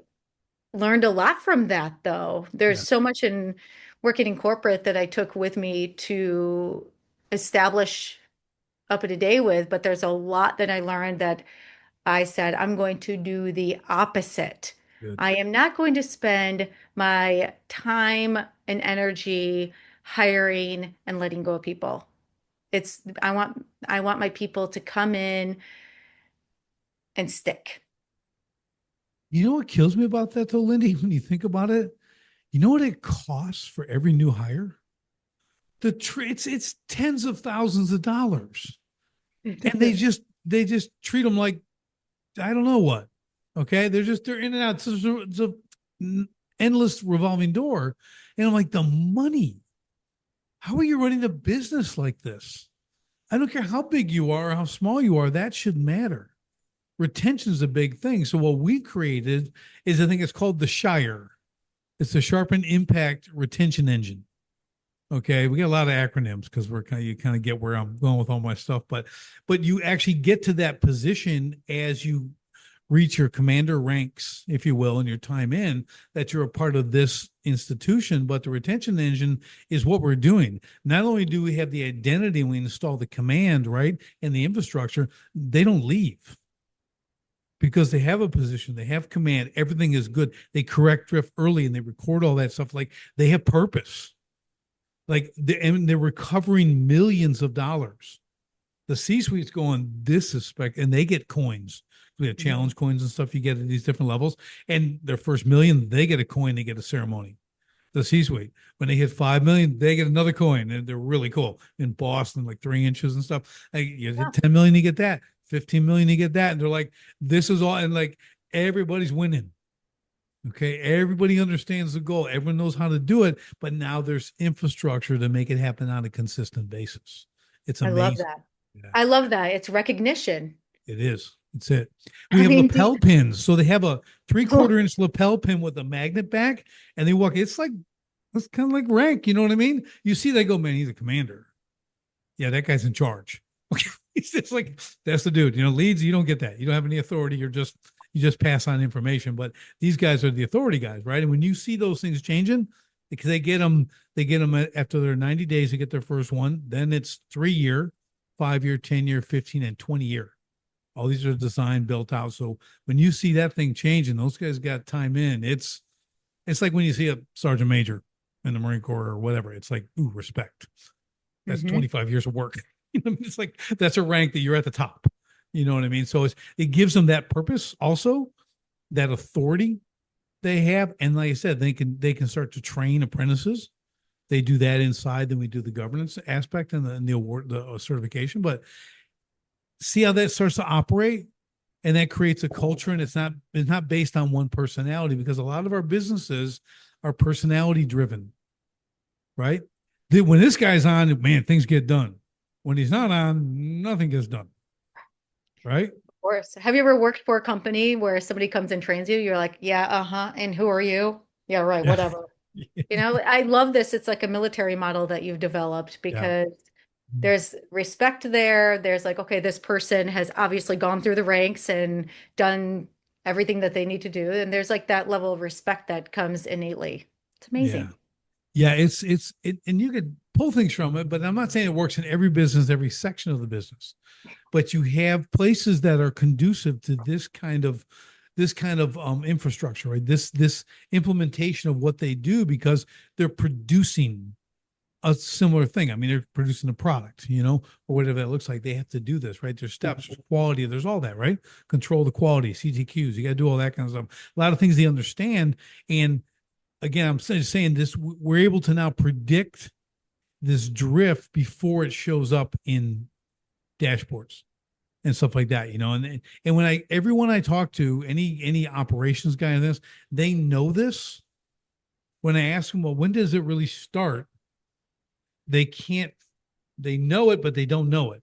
learned a lot from that. Though there's Yeah. so much in working in corporate that I took with me to establish up to date with, but there's a lot that I learned that I said I'm going to do the opposite. Good. I am not going to spend my time and energy hiring and letting go of people. I want my people to come in and stick. You know what kills me about that though, Lindy? When you think about it, you know what it costs for every new hire? It's tens of thousands of dollars, and they just treat them like I don't know what. Okay, they're in and out. It's a endless revolving door, and I'm like, the money. How are you running a business like this? I don't care how big you are or how small you are. That shouldn't matter. Retention is a big thing. So what we created is, I think it's called the Shire. It's the Sharpen Impact Retention Engine. Okay, we got a lot of acronyms because you kind of get where I'm going with all my stuff, but you actually get to that position as you reach your commander ranks, if you will, in your time in, that you're a part of this institution. But the retention engine is what we're doing. Not only do we have the identity, we install the command, right, and the infrastructure, they don't leave because they have a position, they have command, everything is good. They correct drift early and they record all that stuff. Like they have purpose. And they're recovering millions of dollars. The C-suite's going, this is and they get coins. We have challenge coins and stuff you get at these different levels. And their first million, they get a coin, they get a ceremony. The C-suite, when they hit 5 million, they get another coin, and they're really cool. In Boston, like 3 inches and stuff. You hit 10 million, you get that. 15 million, you get that. And they're like, this is all. And like, everybody's winning. Okay. Everybody understands the goal. Everyone knows how to do it, but now there's infrastructure to make it happen on a consistent basis. It's I love amazing. that. Yeah, I love that. It's recognition. it is. It's it. We I have mean, lapel pins. So they have a 3/4 inch lapel pin with a magnet back, and they walk. It's kind of like rank. You know what I mean? You see, they go, man, he's a commander. Yeah, that guy's in charge. Okay. He's just like, that's the dude. Leads, you don't get that. You don't have any authority. You just pass on information. But these guys are the authority guys, right? And when you see those things changing, because they get them after their 90 days to get their first one, then it's 3 year, 5 year, 10 year, 15, and 20 year. All these are designed, built out. So when you see that thing changing, those guys got time in. It's like when you see a sergeant major in the Marine Corps or whatever. It's like, ooh, respect. That's mhm. 25 years of work. It's like that's a rank that you're at the top. You know what I mean? So it gives them that purpose also, that authority they have. And like I said, they can start to train apprentices. They do that inside, then we do the governance aspect and the award, the certification. But see how that starts to operate, and that creates a culture, and it's not based on one personality, because a lot of our businesses are personality driven, right? When this guy's on, man, things get done. When he's not on, nothing gets done, right? Of course. Have you ever worked for a company where somebody comes and trains you? You're like, yeah, uh-huh. And who are you? Yeah, right, Yeah. whatever. I love this. It's like a military model that you've developed Yeah. because there's respect there. There's like, okay, this person has obviously gone through the ranks and done everything that they need to do. And there's like that level of respect that comes innately. It's Yeah. amazing. Yeah. And you could pull things from it, but I'm not saying it works in every business, every section of the business. But you have places that are conducive to this kind of infrastructure, right? This implementation of what they do, because they're producing a similar thing. I mean, they're producing a product, or whatever that looks like. They have to do this, right? There's steps, there's quality, there's all that, right? Control the quality, CTQs. You got to do all that kind of stuff. A lot of things they understand. And again, I'm saying this, we're able to now predict this drift before it shows up in dashboards and stuff like that, and when everyone I talk to, any operations guy in this, they know this. When I ask them, well, when does it really start? They can't, they know it, but they don't know it.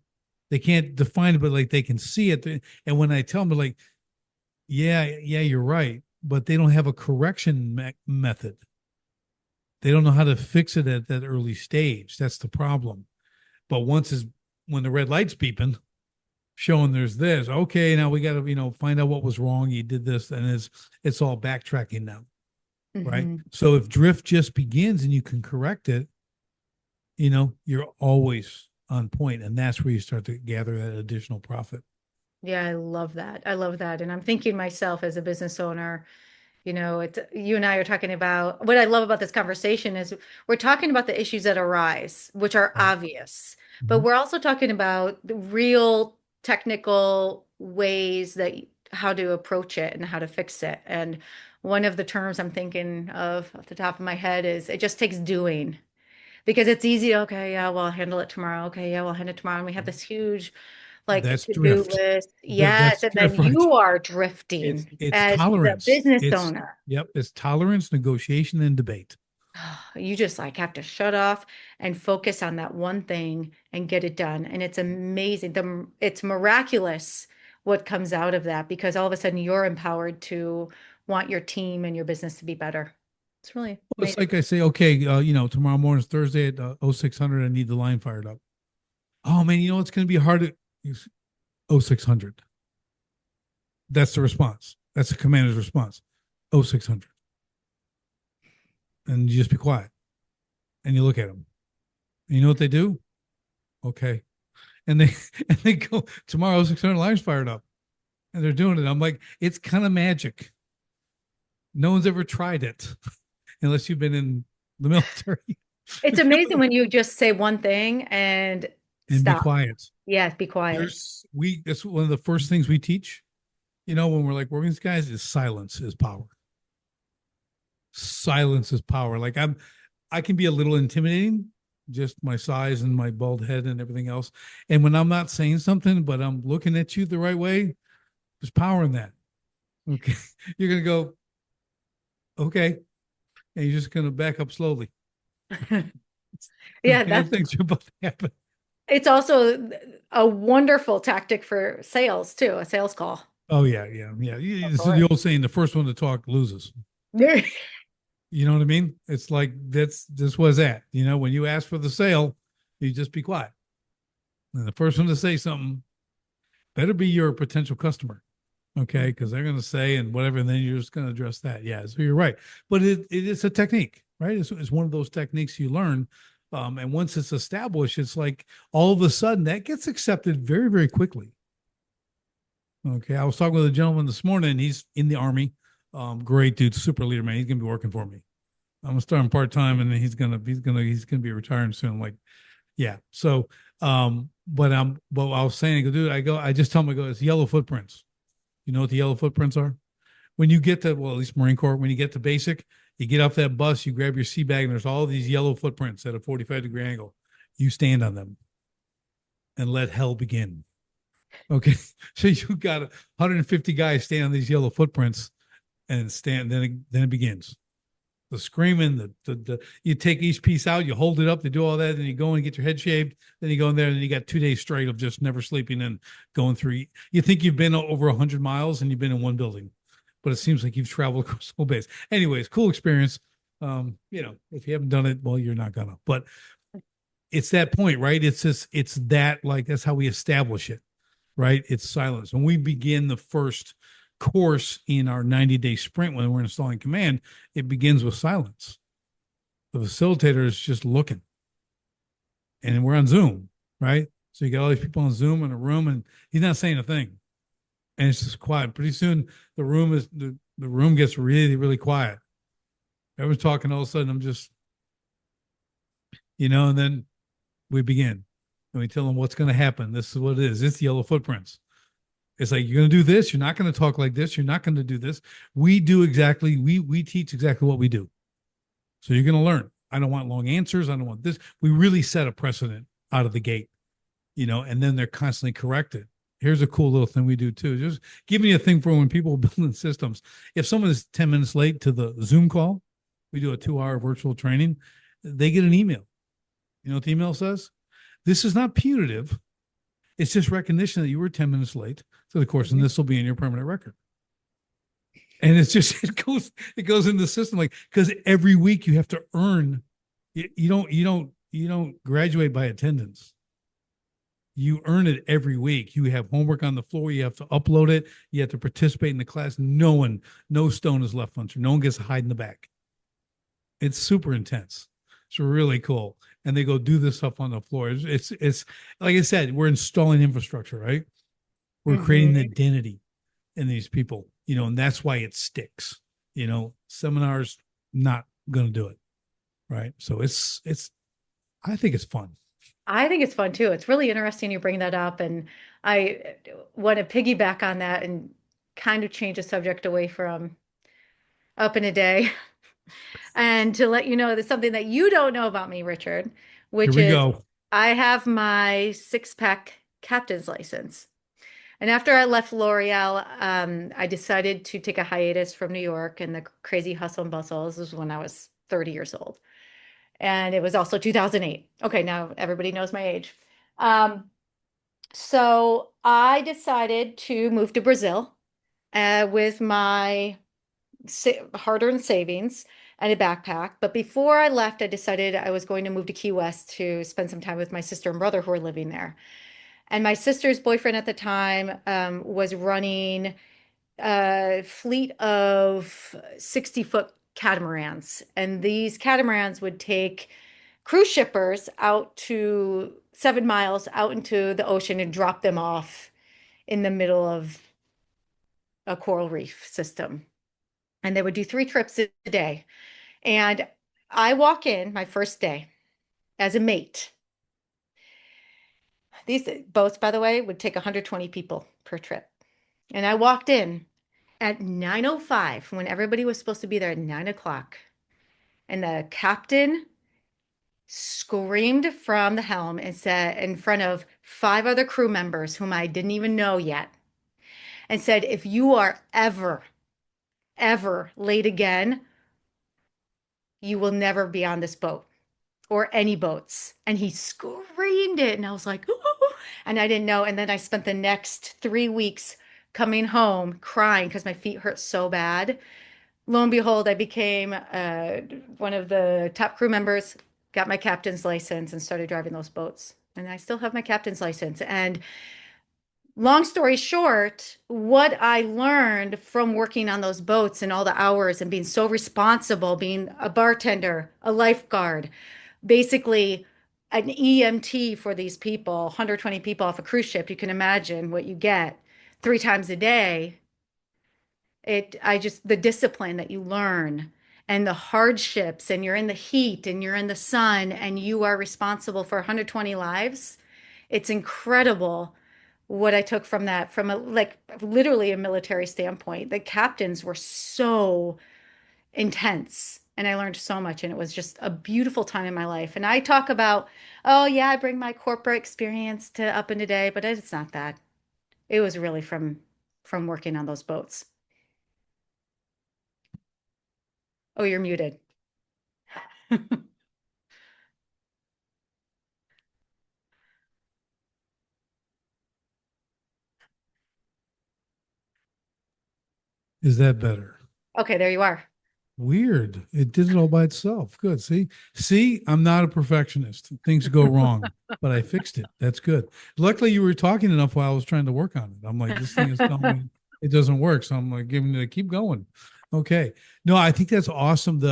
They can't define it, but like they can see it. And when I tell them, like, yeah, you're right, but they don't have a correction method. They don't know how to fix it at that early stage. That's the problem. But when the red light's beeping, showing there's this, okay, now we got to, find out what was wrong. You did this, and it's all backtracking now, right? Mhm. So if drift just begins and you can correct it, you're always on point, and that's where you start to gather that additional profit. Yeah, I love that. I love that. And I'm thinking myself as a business owner, you and I are talking about what I love about this conversation is we're talking about the issues that arise, which are Right. obvious, but Mhm. we're also talking about the real technical ways that how to approach it and how to fix it. And one of the terms I'm thinking of off the top of my head is it just takes doing because it's easy. Okay, yeah, well, I'll handle it tomorrow. Okay, yeah, we'll handle it tomorrow. And we have this huge like That's to-do drift. list. Yes, That's and then drift, right? you are It's drifting it's as the tolerance. business It's owner. Yep. It's tolerance, negotiation, and debate. You just like have to shut off and focus on that one thing and get it done. And it's amazing. It's miraculous what comes out of that because all of a sudden you're empowered to want your team and your business to be better. It's really Well, it's amazing. like I say, okay, tomorrow morning's Thursday at 0600. I need the line fired up. Oh man, it's going to be hard at 0600. That's the response. That's the commander's response. 0600. And you just be quiet and you look at them. And you know what they do? Okay. And they and they go, tomorrow 0600 lines fired up. And they're doing it. I'm like, it's kind of magic. No one's ever tried it unless you've been in the military. It's amazing when you just say one thing and And be stop. quiet. Yes, be quiet. That's one of the first things we teach, when we're like working with guys, is silence is power. Silence is power. Like I can be a little intimidating, just my size and my bald head and everything else. And when I'm not saying something, but I'm looking at you the right way, there's power in that. Okay. You're going to go, okay. And you're just going to back up slowly. Yeah, Okay. that's Things are about to happen. it's also a wonderful tactic for sales too, a sales call. Oh, yeah. Yeah. Yeah. Go This is for the it. old saying, the first one to talk loses. You know what I mean? It's like that's this was that. When you ask for the sale, you just be quiet. And the first one to say something better be your potential customer. Okay. Because they're going to say and whatever, and then you're just going to address that. Yeah. So you're right. But it is a technique, right? It's one of those techniques you learn. And once it's established, it's like all of a sudden that gets accepted very, very quickly. Okay. I was talking with a gentleman this morning. He's in the army. Great dude, super leader, man. He's going to be working for me. I'm gonna start him part time, and then he's gonna be retiring soon. I'm like, yeah. So, but I was saying, I go, dude, I just tell him, I go, it's yellow footprints. You know what the yellow footprints are? When you get to, well, at least Marine Corps, when you get to basic, you get off that bus, you grab your sea bag, and there's all these yellow footprints at a 45-degree angle. You stand on them and let hell begin. Okay, so you got 150 guys stand on these yellow footprints and stand. Then it begins. The screaming, the you take each piece out, you hold it up, they do all that, then you go and get your head shaved, then you go in there, and then you got 2 days straight of just never sleeping and going through. You think you've been over 100 miles and you've been in one building, but it seems like you've traveled across the whole base. Anyways, cool experience. If you haven't done it, well, you're not gonna. But it's that point, right? It's that like that's how we establish it, right? It's silence. When we begin the first course in our 90-day sprint when we're installing command, it begins with silence. The facilitator is just looking. And we're on Zoom, right? So you got all these people on Zoom in a room and he's not saying a thing. And it's just quiet. Pretty soon the room gets really, really quiet. Everyone's talking, all of a sudden I'm just, and then we begin. And we tell them what's going to happen. This is what it is. It's the yellow footprints. It's like you're going to do this. You're not going to talk like this. You're not going to do this. We teach exactly what we do. So you're going to learn. I don't want long answers. I don't want this. We really set a precedent out of the gate, and then they're constantly corrected. Here's a cool little thing we do too. Just giving you a thing for when people are building systems. If someone is 10 minutes late to the Zoom call, we do a 2-hour virtual training. They get an email. You know what the email says? This is not punitive. It's just recognition that you were 10 minutes late to the course, and this will be in your permanent record. And it's just it goes in the system, like, because every week you have to earn. You don't graduate by attendance. You earn it every week. You have homework on the floor. You have to upload it. You have to participate in the class. No stone is left unturned. No one gets to hide in the back. It's super intense. It's really cool. And they go do this stuff on the floor. It's like I said, we're installing infrastructure, right? We're creating an identity in these people, and that's why it sticks. Seminars not going to do it, right? So I think it's fun. I think it's fun too. It's really interesting you bring that up. And I want to piggyback on that and kind of change the subject away from up in a day and to let you know there's something that you don't know about me, Richard, Here which we is go. I have my six-pack captain's license. And after I left L'Oreal, I decided to take a hiatus from New York and the crazy hustle and bustle. This was when I was 30 years old. And it was also 2008. Okay, now everybody knows my age. Um, so I decided to move to Brazil with my hard-earned savings and a backpack. But before I left, I decided I was going to move to Key West to spend some time with my sister and brother who are living there. And my sister's boyfriend at the time was running a fleet of 60-foot catamarans. And these catamarans would take cruise shippers out to 7 miles out into the ocean and drop them off in the middle of a coral reef system. And they would do 3 trips a day. And I walk in my first day as a mate. These boats, by the way, would take 120 people per trip. And I walked in at 9:05 when everybody was supposed to be there at 9 o'clock. And the captain screamed from the helm and said, in front of 5 other crew members whom I didn't even know yet, and said, if you are ever ever late again, you will never be on this boat or any boats. And he screamed it. And I was like, and I didn't know. And then I spent the next 3 weeks coming home crying because my feet hurt so bad. Lo and behold, I became one of the top crew members, got my captain's license, and started driving those boats. And I still have my captain's license. And long story short, what I learned from working on those boats and all the hours and being so responsible, being a bartender, a lifeguard, basically an EMT for these people, 120 people off a cruise ship, you can imagine what you get 3 times a day. I just, the discipline that you learn and the hardships, and you're in the heat and you're in the sun and you are responsible for 120 lives. It's incredible what I took from that, from a like literally a military standpoint. The captains were so intense and I learned so much, and it was just a beautiful time in my life. And I talk about, oh yeah, I bring my corporate experience to up in today, but it's not that. It was really from working on those boats. Oh, you're muted. Is that better? Okay, there you are. Weird. It did it all by itself. Good. See, I'm not a perfectionist. Things go wrong, but I fixed it. That's good. Luckily, you were talking enough while I was trying to work on it. I'm like, this thing is telling me it doesn't work. So I'm like giving it a keep going. Okay. No, I think that's awesome.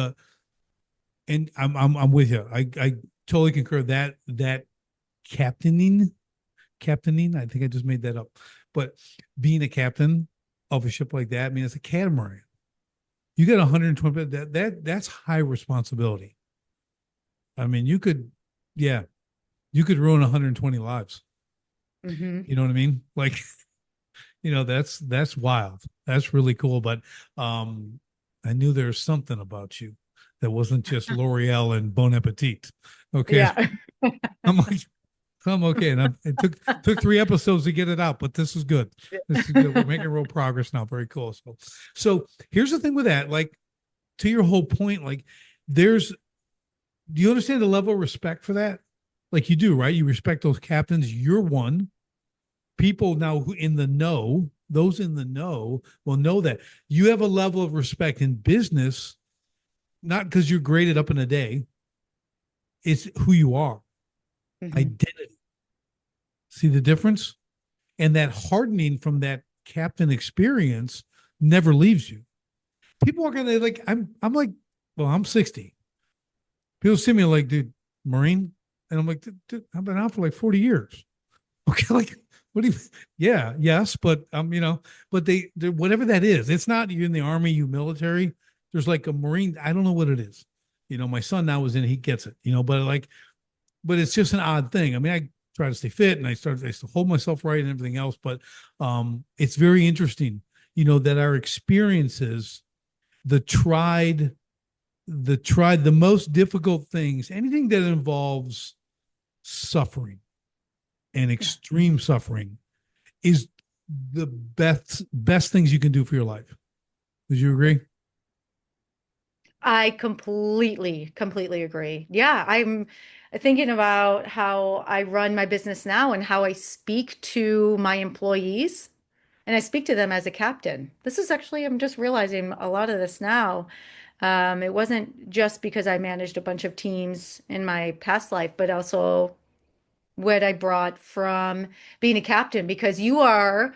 And I'm with you. I totally concur that captaining, captaining, I think I just made that up. But being a captain of a ship like that, I mean, it's a catamaran. You get 120, that's high responsibility. I mean, yeah, you could ruin 120 lives. Hmm. You know what I mean? Like, that's wild. That's really cool. But I knew there was something about you that wasn't just L'Oreal and Bon Appetit. Okay. Yeah. I'm like, I'm okay. And it took 3 episodes to get it out, but this is good. This is good. We're making real progress now. Very cool. So here's the thing with that, like, to your whole point, like, do you understand the level of respect for that? Like, you do, right? You respect those captains. You're one. People now who in the know, those in the know will know that you have a level of respect in business, not because you're graded up in a day. It's who you are, Hmm. identity. See the difference? And that hardening from that captain experience never leaves you. People are gonna like, I'm like, well, I'm 60. People see me like, dude, Marine. And I'm like, dude, I've been out for like 40 years. Okay, like, what do you, yeah, yes, but but they whatever that is, it's not you in the army, you military. There's like a Marine, I don't know what it is. My son now was in, he gets it, but like, but it's just an odd thing. I mean, I try to stay fit and I to hold myself right and everything else, but it's very interesting, that our experiences, the tried, the most difficult things, anything that involves suffering and Yeah. extreme suffering is the best things you can do for your life. Would you agree? I completely agree. Yeah, I'm thinking about how I run my business now and how I speak to my employees. And I speak to them as a captain. This is actually, I'm just realizing a lot of this now. It wasn't just because I managed a bunch of teams in my past life, but also what I brought from being a captain, because you are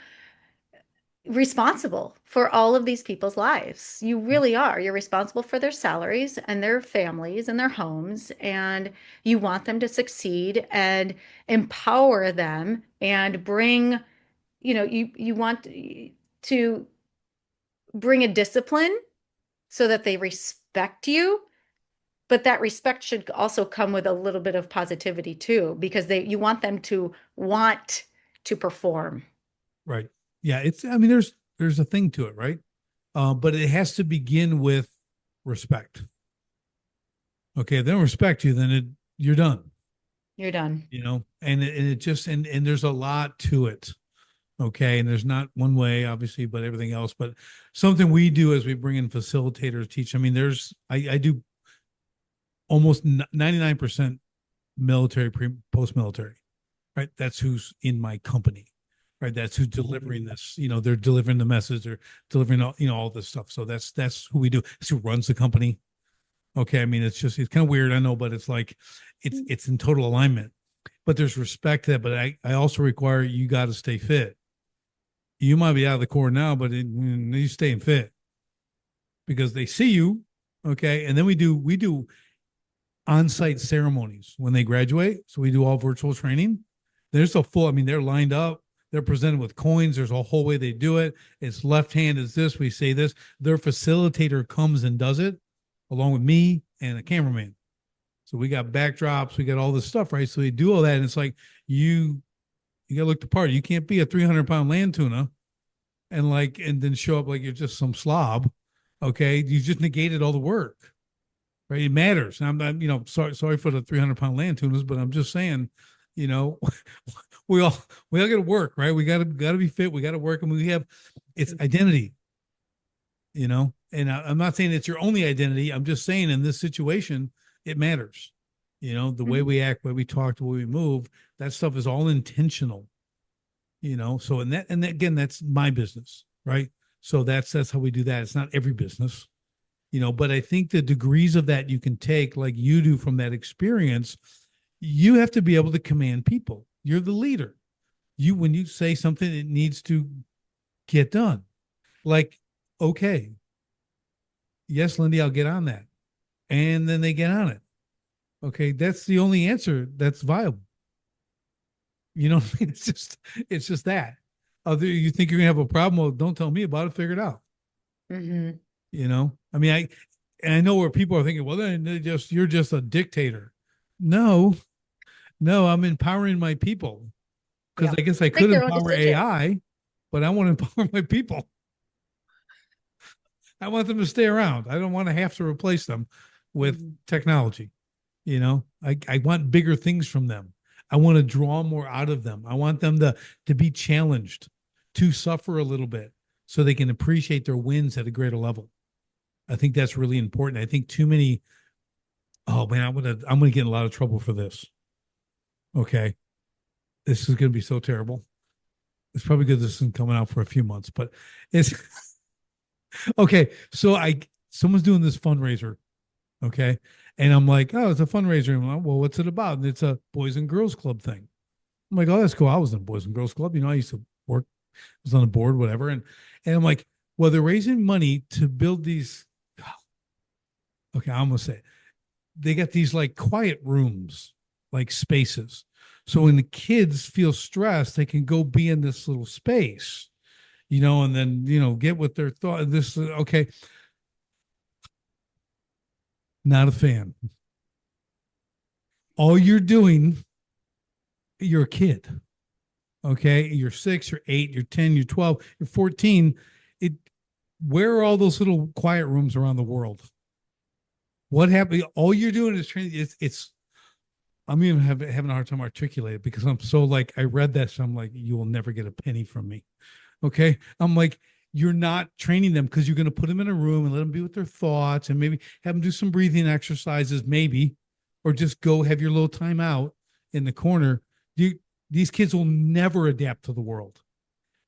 responsible for all of these people's lives. You really are. You're responsible for their salaries and their families and their homes, and you want them to succeed and empower them and bring, you want to bring a discipline so that they respect you, but that respect should also come with a little bit of positivity too, because you want them to want to perform. Right. Yeah. I mean, there's a thing to it, right? But it has to begin with respect. Okay. If they don't respect you, then you're done. You're done. And it just and there's a lot to it. Okay. And there's not one way, obviously, but everything else. But something we do as we bring in facilitators, teach. I mean, I do almost 99% military, post military, right? That's who's in my company, right? That's who's delivering this. They're delivering the message, they're delivering all this stuff. So that's who we do. It's who runs the company. Okay. I mean, it's kind of weird, I know, but it's like it's in total alignment. But there's respect to that. But I also require you got to stay fit. You might be out of the Corps now, but you staying fit because they see you. Okay. And then we do on-site ceremonies when they graduate. So we do all virtual training. There's a full, I mean, they're lined up. They're presented with coins. There's a whole way they do it. It's left hand is this. We say this. Their facilitator comes and does it along with me and a cameraman. So we got backdrops. We got all this stuff, right? So we do all that. And it's like, you got to look the part. You can't be a 300-pound land tuna and then show up like you're just some slob. Okay. You just negated all the work. Right. It matters. Sorry for the 300-pound land tunas, but I'm just saying, you know, we all got to work, right? We got to be fit. We got to work, and it's identity, and I'm not saying it's your only identity. I'm just saying in this situation, it matters. The way we act, the way we talk, the way we move, that stuff is all intentional, So, and again, that's my business, right? So that's how we do that. It's not every business. But I think the degrees of that you can take, like you do from that experience, you have to be able to command people. You're the leader. When you say something, it needs to get done. Like, okay, yes, Lindy, I'll get on that. And then they get on it. Okay, that's the only answer that's viable. You know what I mean? It's just that. Other you think you're gonna have a problem? Well, don't tell me about it. Figure it out. Mm-hmm. I mean, I know where people are thinking, well, then you're just a dictator. No, I'm empowering my people because I guess I could empower AI, but I want to empower my people. I want them to stay around. I don't want to have to replace them with technology. I want bigger things from them. I want to draw more out of them. I want them to be challenged, to suffer a little bit so they can appreciate their wins at a greater level. I think that's really important. I think too many, oh man, I'm gonna get in a lot of trouble for this. Okay. This is gonna be so terrible. It's probably good this isn't coming out for a few months, but it's okay. So someone's doing this fundraiser. Okay. And I'm like, oh, it's a fundraiser. And I'm like, well, what's it about? And it's a Boys and Girls Club thing. I'm like, oh, that's cool. I was in a Boys and Girls Club. I used to work, I was on the board, whatever. And I'm like, well, they're raising money to build these. Okay, I'm gonna say it. They got these like quiet rooms, like spaces. So when the kids feel stressed, they can go be in this little space, and then get with their thought. This okay. Not a fan. All you're doing, you're a kid. Okay. You're 6, you're 8, you're 10, you're 12, you're 14. Where are all those little quiet rooms around the world? What happened? All you're doing is training. I'm even having a hard time articulating because I'm so like, I read that. So I'm like, you will never get a penny from me. Okay. I'm like, you're not training them because you're going to put them in a room and let them be with their thoughts and maybe have them do some breathing exercises, maybe, or just go have your little time out in the corner. These kids will never adapt to the world.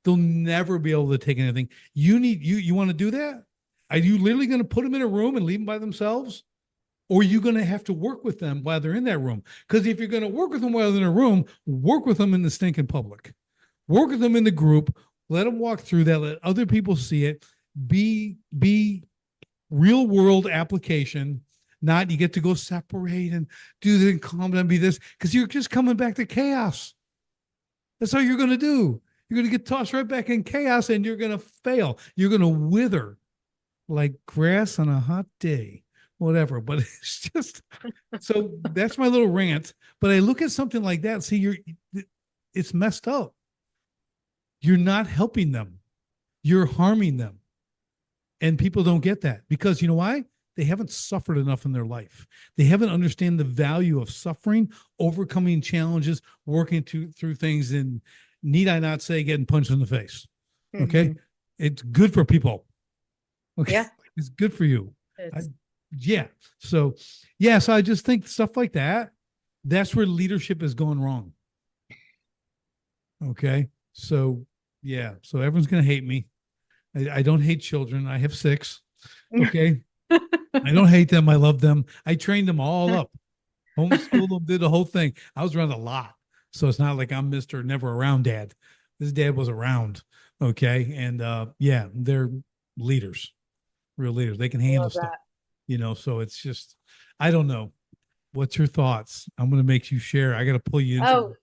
They'll never be able to take anything. You want to do that? Are you literally going to put them in a room and leave them by themselves? Or are you going to have to work with them while they're in that room? Because if you're going to work with them while they're in a room, work with them in the stinking public. Work with them in the group. Let them walk through that. Let other people see it. Be real world application. Not you get to go separate and do the calm down, be this, because you're just coming back to chaos. That's all you're going to do. You're going to get tossed right back in chaos and you're going to fail. You're going to wither like grass on a hot day, whatever. But it's just, so that's my little rant. But I look at something like that. See, it's messed up. You're not helping them. You're harming them. And people don't get that because you know why? They haven't suffered enough in their life. They haven't understand the value of suffering, overcoming challenges, working through things. And need I not say getting punched in the face? Okay. Hmm. It's good for people. Okay. Yeah. It's good for you. I, It's yeah. So, yeah. So I just think stuff like that, that's where leadership is going wrong. Okay. So, yeah. So everyone's going to hate me. I don't hate children. I have six. Okay. I don't hate them. I love them. I trained them all up, homeschooled them, did the whole thing. I was around a lot. So it's not like I'm Mr. Never Around Dad. This dad was around. Okay. And yeah, they're leaders, real leaders. They can I handle love stuff, that. so it's just, I don't know. What's your thoughts? I'm going to make you share. I got to pull you Oh.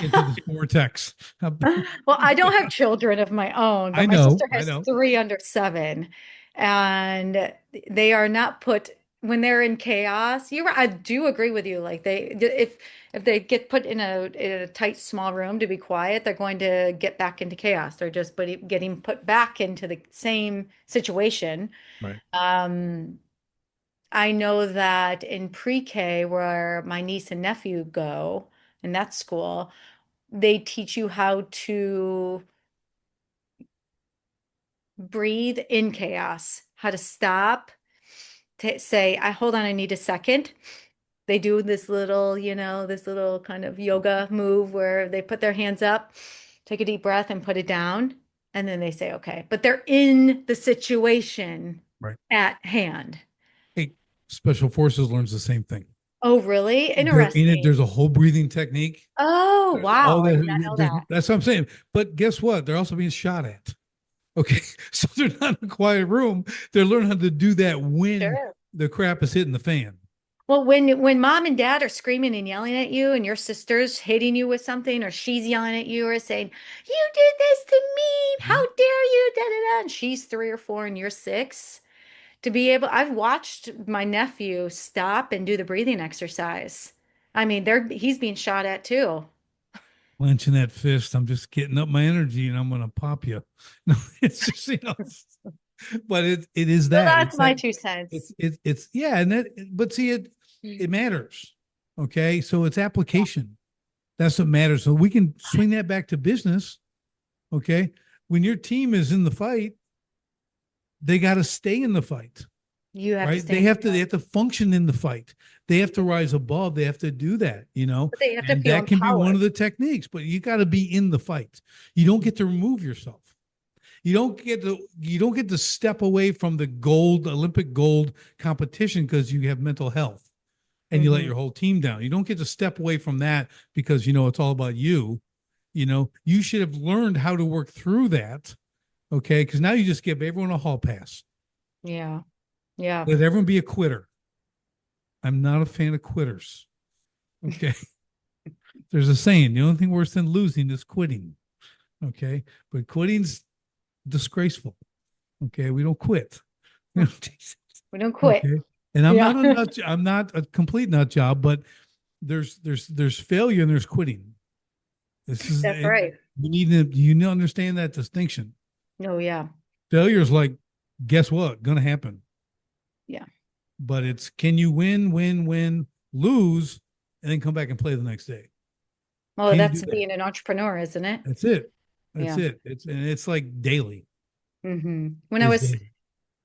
into this vortex. Well, I don't have children of my own, but I my know. sister I has know. three under seven, and they are not put when they're in chaos. I do agree with you. Like if they get put in a tight small room to be quiet, they're going to get back into chaos. They're just getting put back into the same situation. Right. Um, I know that in pre-K, where my niece and nephew go in that school, they teach you how to breathe in chaos, how to stop, to say, I hold on, I need a second. They do this little kind of yoga move where they put their hands up, take a deep breath and put it down. And then they say, okay, but they're in the situation Right. at hand. Hey, special forces learns the same thing. Oh, really? They're in it. Interesting. There's a whole breathing technique. Oh, There's all wow. I did not that. know that. That's what I'm saying. But guess what? They're also being shot at. Okay. So they're not in a quiet room. They're learning how to do that when Sure. the crap is hitting the fan. Well, when mom and dad are screaming and yelling at you and your sister's hitting you with something or she's yelling at you or saying, "You did this to me. How dare you?" Da, da, da. And she's 3 or 4 and you're 6. I've watched my nephew stop and do the breathing exercise. I mean, he's being shot at too. Clenching that fist. I'm just getting up my energy and I'm going to pop you. No, it's just, but it is So that. that's It's that. my 2 cents. It's yeah. And that, but see, it matters. Okay. So it's application. That's what matters. So we can swing that back to business. Okay. When your team is in the fight, they got to stay in the fight, You have to right? stay They in the have to they fight. have to function in the fight. They have to rise above. They have to do that. But they have to And feel that can be one of empowered. the techniques, but you got to be in the fight. You don't get to remove yourself. You don't get to step away from the Olympic gold competition because you have mental health and you let Hmm. your whole team down. You don't get to step away from that because it's all about you. You should have learned how to work through that. Okay. Because now you just give everyone a hall pass. Yeah. Yeah. Let everyone be a quitter. I'm not a fan of quitters. Okay. There's a saying, the only thing worse than losing is quitting. Okay. But quitting's disgraceful. Okay. We don't quit. We don't quit. Okay. And I'm Yeah. not a nut, I'm not a complete nut job, but there's failure and there's quitting. This is That's it, right. you understand that distinction. Oh, yeah. Failure is like, guess what? Gonna happen. Yeah. But it's, can you win, lose, and then come back and play the next day? Well, Can you do that's that? being an entrepreneur, isn't it? That's it. That's Yeah. it. It's like daily. When I Is was daily.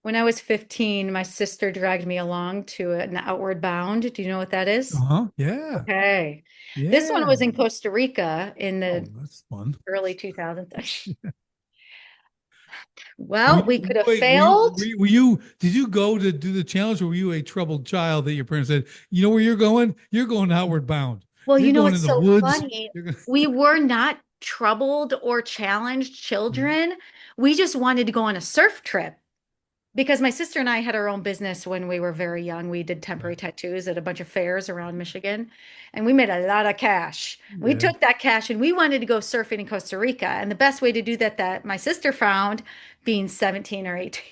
when I was 15, my sister dragged me along to an Outward Bound. Do you know what that is? Uh-huh. Yeah. Okay. This one Yeah. was in Costa Rica in Oh, the that's fun. early 2000s. Were Well, you, we could have wait, were you, failed. did you go to do the challenge, or were you a troubled child that your parents said, you know where you're going? You're going outward bound. Well, You're you know, going it's in the so woods. funny. You're going We were not troubled or challenged children. We just wanted to go on a surf trip. Because my sister and I had our own business when we were very young. We did temporary right. tattoos at a bunch of fairs around Michigan, and we made a lot of cash. We Yeah. took that cash and we wanted to go surfing in Costa Rica. And the best way to do that my sister found, being 17 or 18,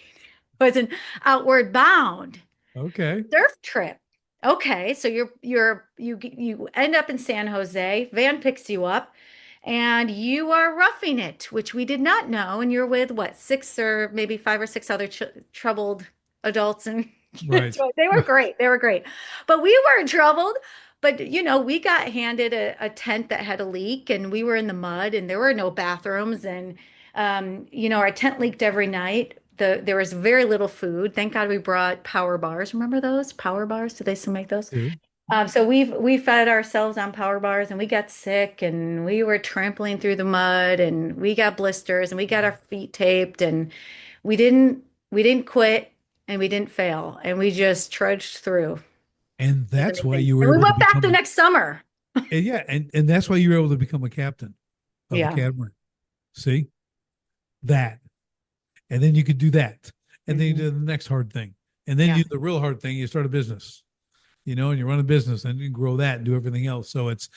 was an Outward Bound Okay. surf trip. Okay, so you end up in San Jose, van picks you up, and you are roughing it, which we did not know. And you're with what, 6 or maybe 5 or 6 other troubled adults and kids. Right. Right? They were great. They were great. But we weren't troubled. But we got handed a tent that had a leak, and we were in the mud, and there were no bathrooms, and our tent leaked every night. There was very little food. Thank God we brought power bars. Remember those power bars? Do they still make those? Dude. So we fed ourselves on power bars, and we got sick, and we were trampling through the mud, and we got blisters, and we got our feet taped, and we didn't we didn't quit, and we didn't fail, and we just trudged through. And It was that's why amazing. you were And we able to went back the become, next summer. yeah, and that's why you were able to become a captain of a Yeah. catamaran. See that, and then you could do that, and then you Hmm. do the next hard thing, and then Yeah. you do the real hard thing. You start a business, and you run a business, and you grow that and do everything else. So it's.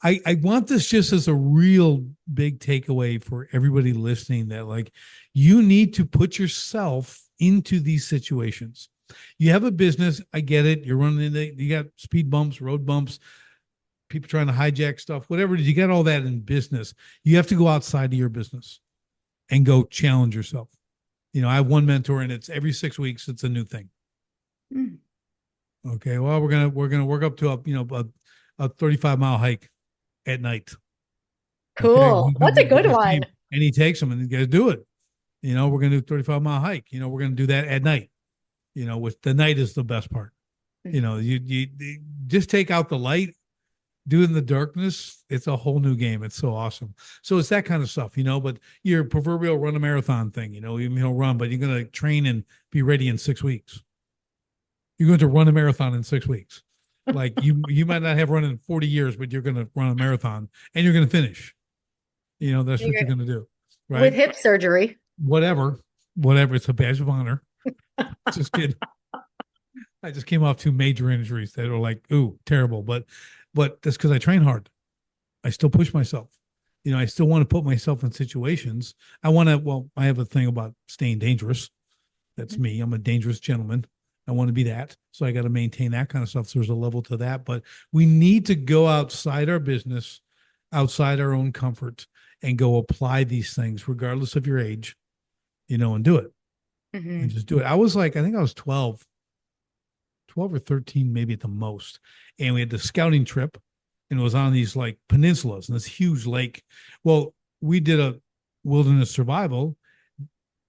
I want this just as a real big takeaway for everybody listening, that like you need to put yourself into these situations. You have a business, I get it. You're running into, you got speed bumps, road bumps, people trying to hijack stuff, whatever it is. You got all that in business. You have to go outside of your business and go challenge yourself. I have one mentor, and it's every 6 weeks, it's a new thing. Mm. Okay, well, we're gonna work up to a 35-mile hike at night. Okay, Cool. we That's a get good his one. team, and he takes them, and he goes, do it. We're gonna do 35-mile hike. We're gonna do that at night. With the night is the best part. You just take out the light, do it in the darkness. It's a whole new game. It's so awesome. So it's that kind of stuff. But your proverbial run a marathon thing. Run, but you're gonna train and be ready in 6 weeks. You're going to run a marathon in 6 weeks. Like you might not have run in 40 years, but you're going to run a marathon and you're going to finish. That's what you're going to do, With right? hip surgery. Whatever, whatever. It's a badge of honor. Just kidding. I just came off 2 major injuries that were like, ooh, terrible. But that's because I train hard. I still push myself. I still want to put myself in situations. I have a thing about staying dangerous. That's me. I'm a dangerous gentleman. I want to be that. So I got to maintain that kind of stuff. So there's a level to that. But we need to go outside our business, outside our own comfort, and go apply these things, regardless of your age, and do it. And Hmm. just do it. I think I was 12 or 13, maybe at the most. And we had the scouting trip, and it was on these like peninsulas and this huge lake. Well, we did a wilderness survival.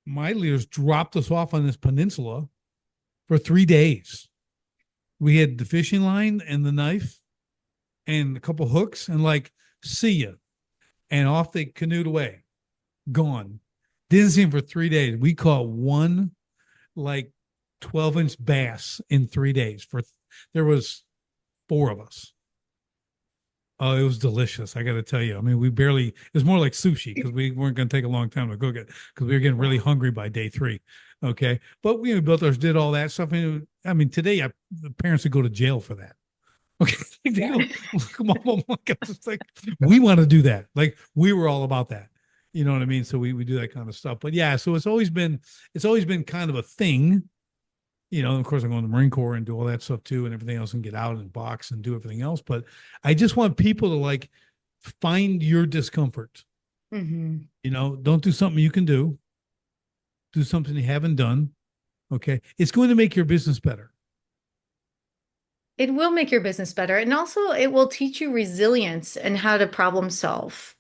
My leaders dropped us off on this peninsula for 3 days. We had the fishing line and the knife and a couple hooks, and like, see ya. And off they canoed away, gone. Didn't see him for 3 days. We caught one like 12-inch bass in 3 days. There was four of us. Oh, it was delicious. I got to tell you. I mean, it was more like sushi because we weren't going to take a long time to cook it because we were getting really hungry by day 3. Okay. But we built ours, did all that stuff. I mean, today, the parents would go to jail for that. Okay. They Yeah. go, Mom, it's like, we want to do that. Like, we were all about that. You know what I mean? So we do that kind of stuff. But yeah, so it's always been kind of a thing. Of course, I'm going to the Marine Corps and do all that stuff too, and everything else, and get out and box and do everything else. But I just want people to like find your discomfort. Hmm. Don't do something you can do. Do something you haven't done. Okay, it's going to make your business better. It will make your business better. And also, it will teach you resilience and how to problem solve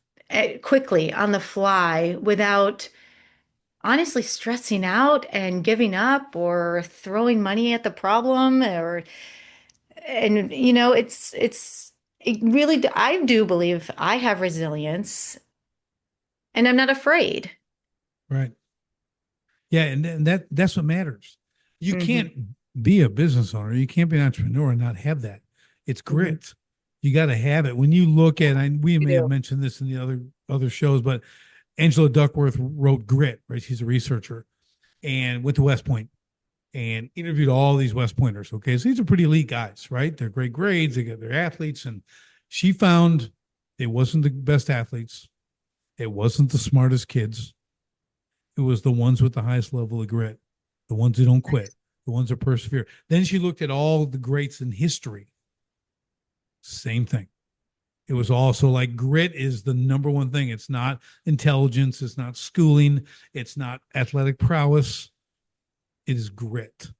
quickly on the fly without honestly stressing out and giving up or throwing money at the problem and it really, I do believe I have resilience and I'm not afraid. Right. Yeah, and that's what matters. You Hmm. can't be a business owner. You can't be an entrepreneur and not have that. It's Hmm. grit. You got to have it. When you look at, we You may have do. mentioned this in the other shows, but Angela Duckworth wrote Grit, right? She's a researcher and went to West Point and interviewed all these West Pointers. Okay, so these are pretty elite guys, right? They're great grades. They got their athletes, and she found it wasn't the best athletes. It wasn't the smartest kids. It was the ones with the highest level of grit, the ones who don't quit, the ones that persevere. Then she looked at all the greats in history. Same thing. It was also like grit is the number one thing. It's not intelligence, it's not schooling, it's not athletic prowess. It is grit,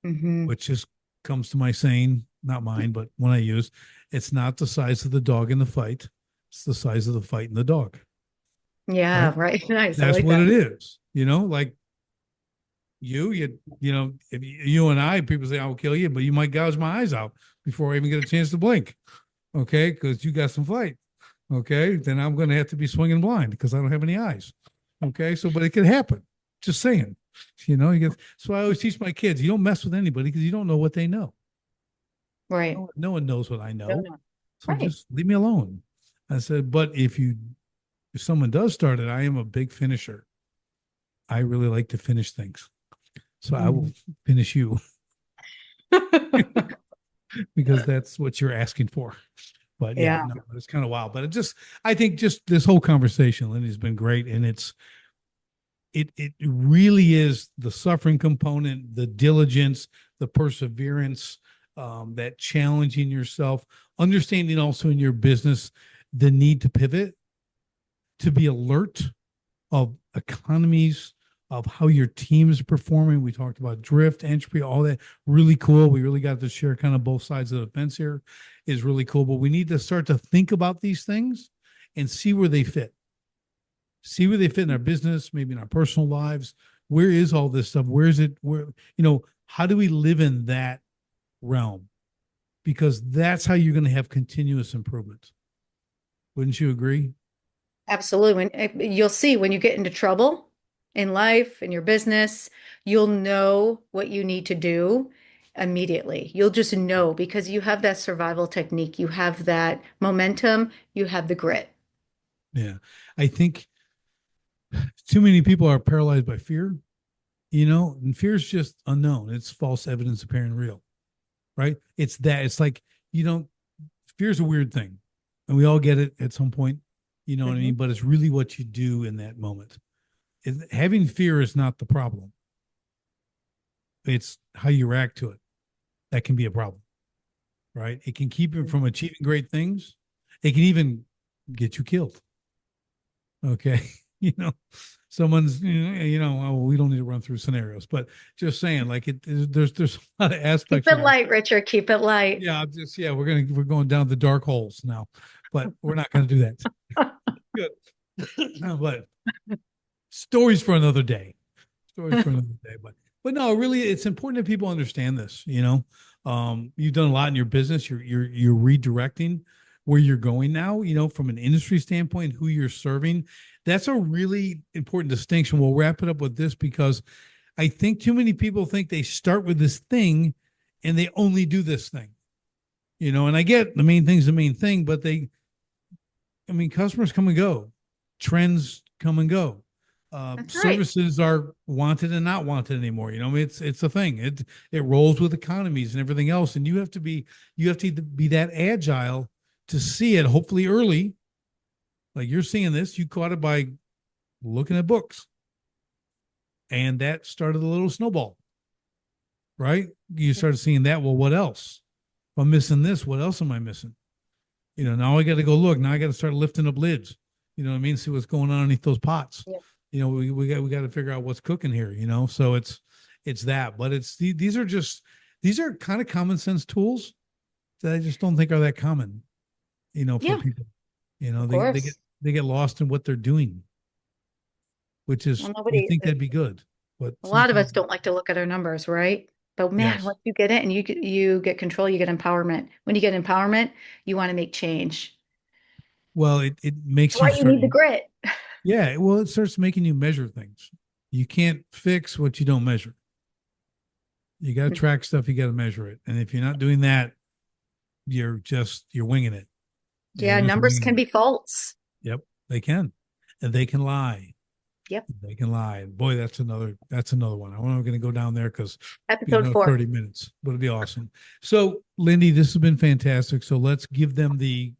Hmm. which just comes to my saying, not mine, but one I use. It's not the size of the dog in the fight. It's the size of the fight in the dog, right? Yeah, right. Nice. I That's like what that. it is. Like if you and I, people say, I'll kill you, but you might gouge my eyes out before I even get a chance to blink. Okay. Cause you got some fight. Okay. Then I'm going to have to be swinging blind because I don't have any eyes. Okay. So, but it could happen. Just saying, so I always teach my kids, you don't mess with anybody because you don't know what they know. Right. No one knows what I No, know. no. So Right. just leave me alone. I said, but if someone does start it, I am a big finisher. I really like to finish things. So I will Mhm. finish you because that's what you're asking for. But yeah, Yeah. no, it's kind of wild. But I think just this whole conversation, Lindy's been great. And it really is the suffering component, the diligence, the perseverance, that challenging yourself, understanding also in your business the need to pivot, to be alert of economies, of how your team is performing. We talked about drift, entropy, all that. Really cool. We really got to share kind of both sides of the fence here. Is really cool. But we need to start to think about these things and see where they fit. See where they fit in our business, maybe in our personal lives. Where is all this stuff? Where is it? How do we live in that realm? Because that's how you're going to have continuous improvement. Wouldn't you agree? Absolutely. You'll see when you get into trouble in life, in your business, you'll know what you need to do immediately. You'll just know because you have that survival technique, you have that momentum, you have the grit. Yeah. I think too many people are paralyzed by fear, and fear is just unknown. It's false evidence appearing real, right? It's like, you don't, fear is a weird thing and we all get it at some point, you know what I mean? Mhm. But it's really what you do in that moment. Having fear is not the problem. It's how you react to it. That can be a problem, right? It can keep you from achieving great things. It can even get you killed. Okay. you know, someone's, oh, we don't need to run through scenarios, but just saying, like there's a lot of Keep aspects it of our, light, Richard. Keep it light. yeah, we're going down the dark holes now, but we're not going to do that. Good. But stories for another day. Stories for another day. But no, really, it's important that people understand this. You've done a lot in your business. You're redirecting where you're going now. From an industry standpoint, who you're serving. That's a really important distinction. We'll wrap it up with this because I think too many people think they start with this thing and they only do this thing. And I get the main thing's the main thing, but customers come and go, trends come and go. That's right. Services are wanted and not wanted anymore. It's a thing. It rolls with economies and everything else, and you have to be that agile to see it. Hopefully early, like you're seeing this, you caught it by looking at books, and that started a little snowball, right? You started seeing that. Well, what else? If I'm missing this, what else am I missing? Now I got to go look. Now I got to start lifting up lids. You know what I mean? See what's going on underneath those pots. Yeah. We got to figure out what's cooking here. So it's that, but these are kind of common sense tools that I just don't think are that common. For Yeah, people. of They get lost in what they're doing, which well, is you nobody, think that'd be good, but a lot of sometimes us don't like to look at our numbers, right? But man, yes. once you get it and you get control, you get empowerment. When you get empowerment, you want to make change. Well, it That's makes you why you start. need the grit. Yeah, well, it starts making you measure things. You can't fix what you don't measure. You got to track stuff. You got to measure it. And if you're not doing that, you're winging it. You're Yeah, just numbers winging can it. be false. Yep, they can, and they can lie. Yep. They can lie. And boy, that's another one. I'm not going to go down there because be Episode another 4. 30 minutes, but it'll be awesome. So, Lindy, this has been fantastic. So let's give them the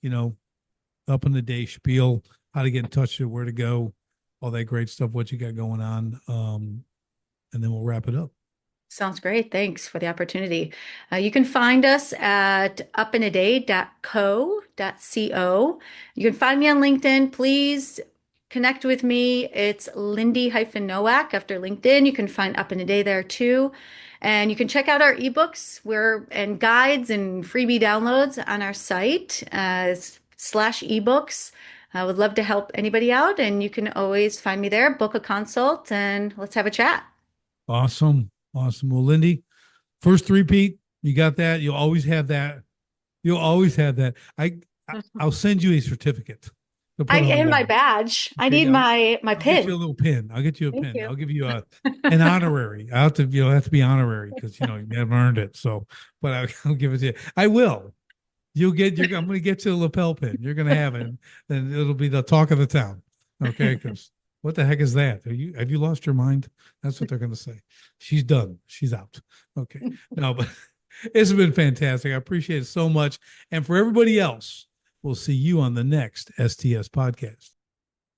up in the day spiel, how to get in touch with, where to go, all that great stuff, what you got going on, and then we'll wrap it up. Sounds great. Thanks for the opportunity. You can find us at upinaday.co.co. You can find me on LinkedIn. Please connect with me, it's Lindy-Nowak after LinkedIn. You can find Up in a Day there too. And you can check out our ebooks and guides and freebie downloads on our site slash ebooks. I would love to help anybody out, and you can always find me there, book a consult, and let's have a chat. Awesome. Awesome. Well, Lindy, first three-peat, you got that. You'll always have that. You'll always have that. I'll send you a certificate to I put on the and my wall. badge. I Okay, need my I'll get you a pin. little pin. I'll get you a Thank pin. you. I'll give you an honorary. I have to you'll have to be honorary because you have earned it. So, but I'll give it to you. I will. I'm going to get you a lapel pin. You're going to have it, and it'll be the talk of the town. Okay, because what the heck is that? Have you lost your mind? That's what they're going to say. She's done. She's out. Okay, no, but it's been fantastic. I appreciate it so much. And for everybody else, we'll see you on the next STS podcast.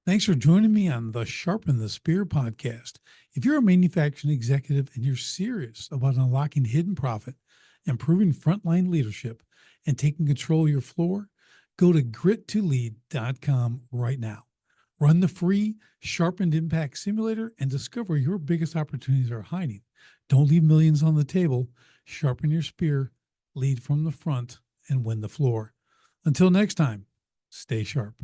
Thanks for joining me on the Sharpen the Spear podcast. If you're a manufacturing executive and you're serious about unlocking hidden profit, improving frontline leadership, and taking control of your floor, go to grit2lead.com right now. Run the free Sharpened Impact Simulator and discover your biggest opportunities are hiding. Don't leave millions on the table. Sharpen your spear, lead from the front, and win the floor. Until next time, stay sharp.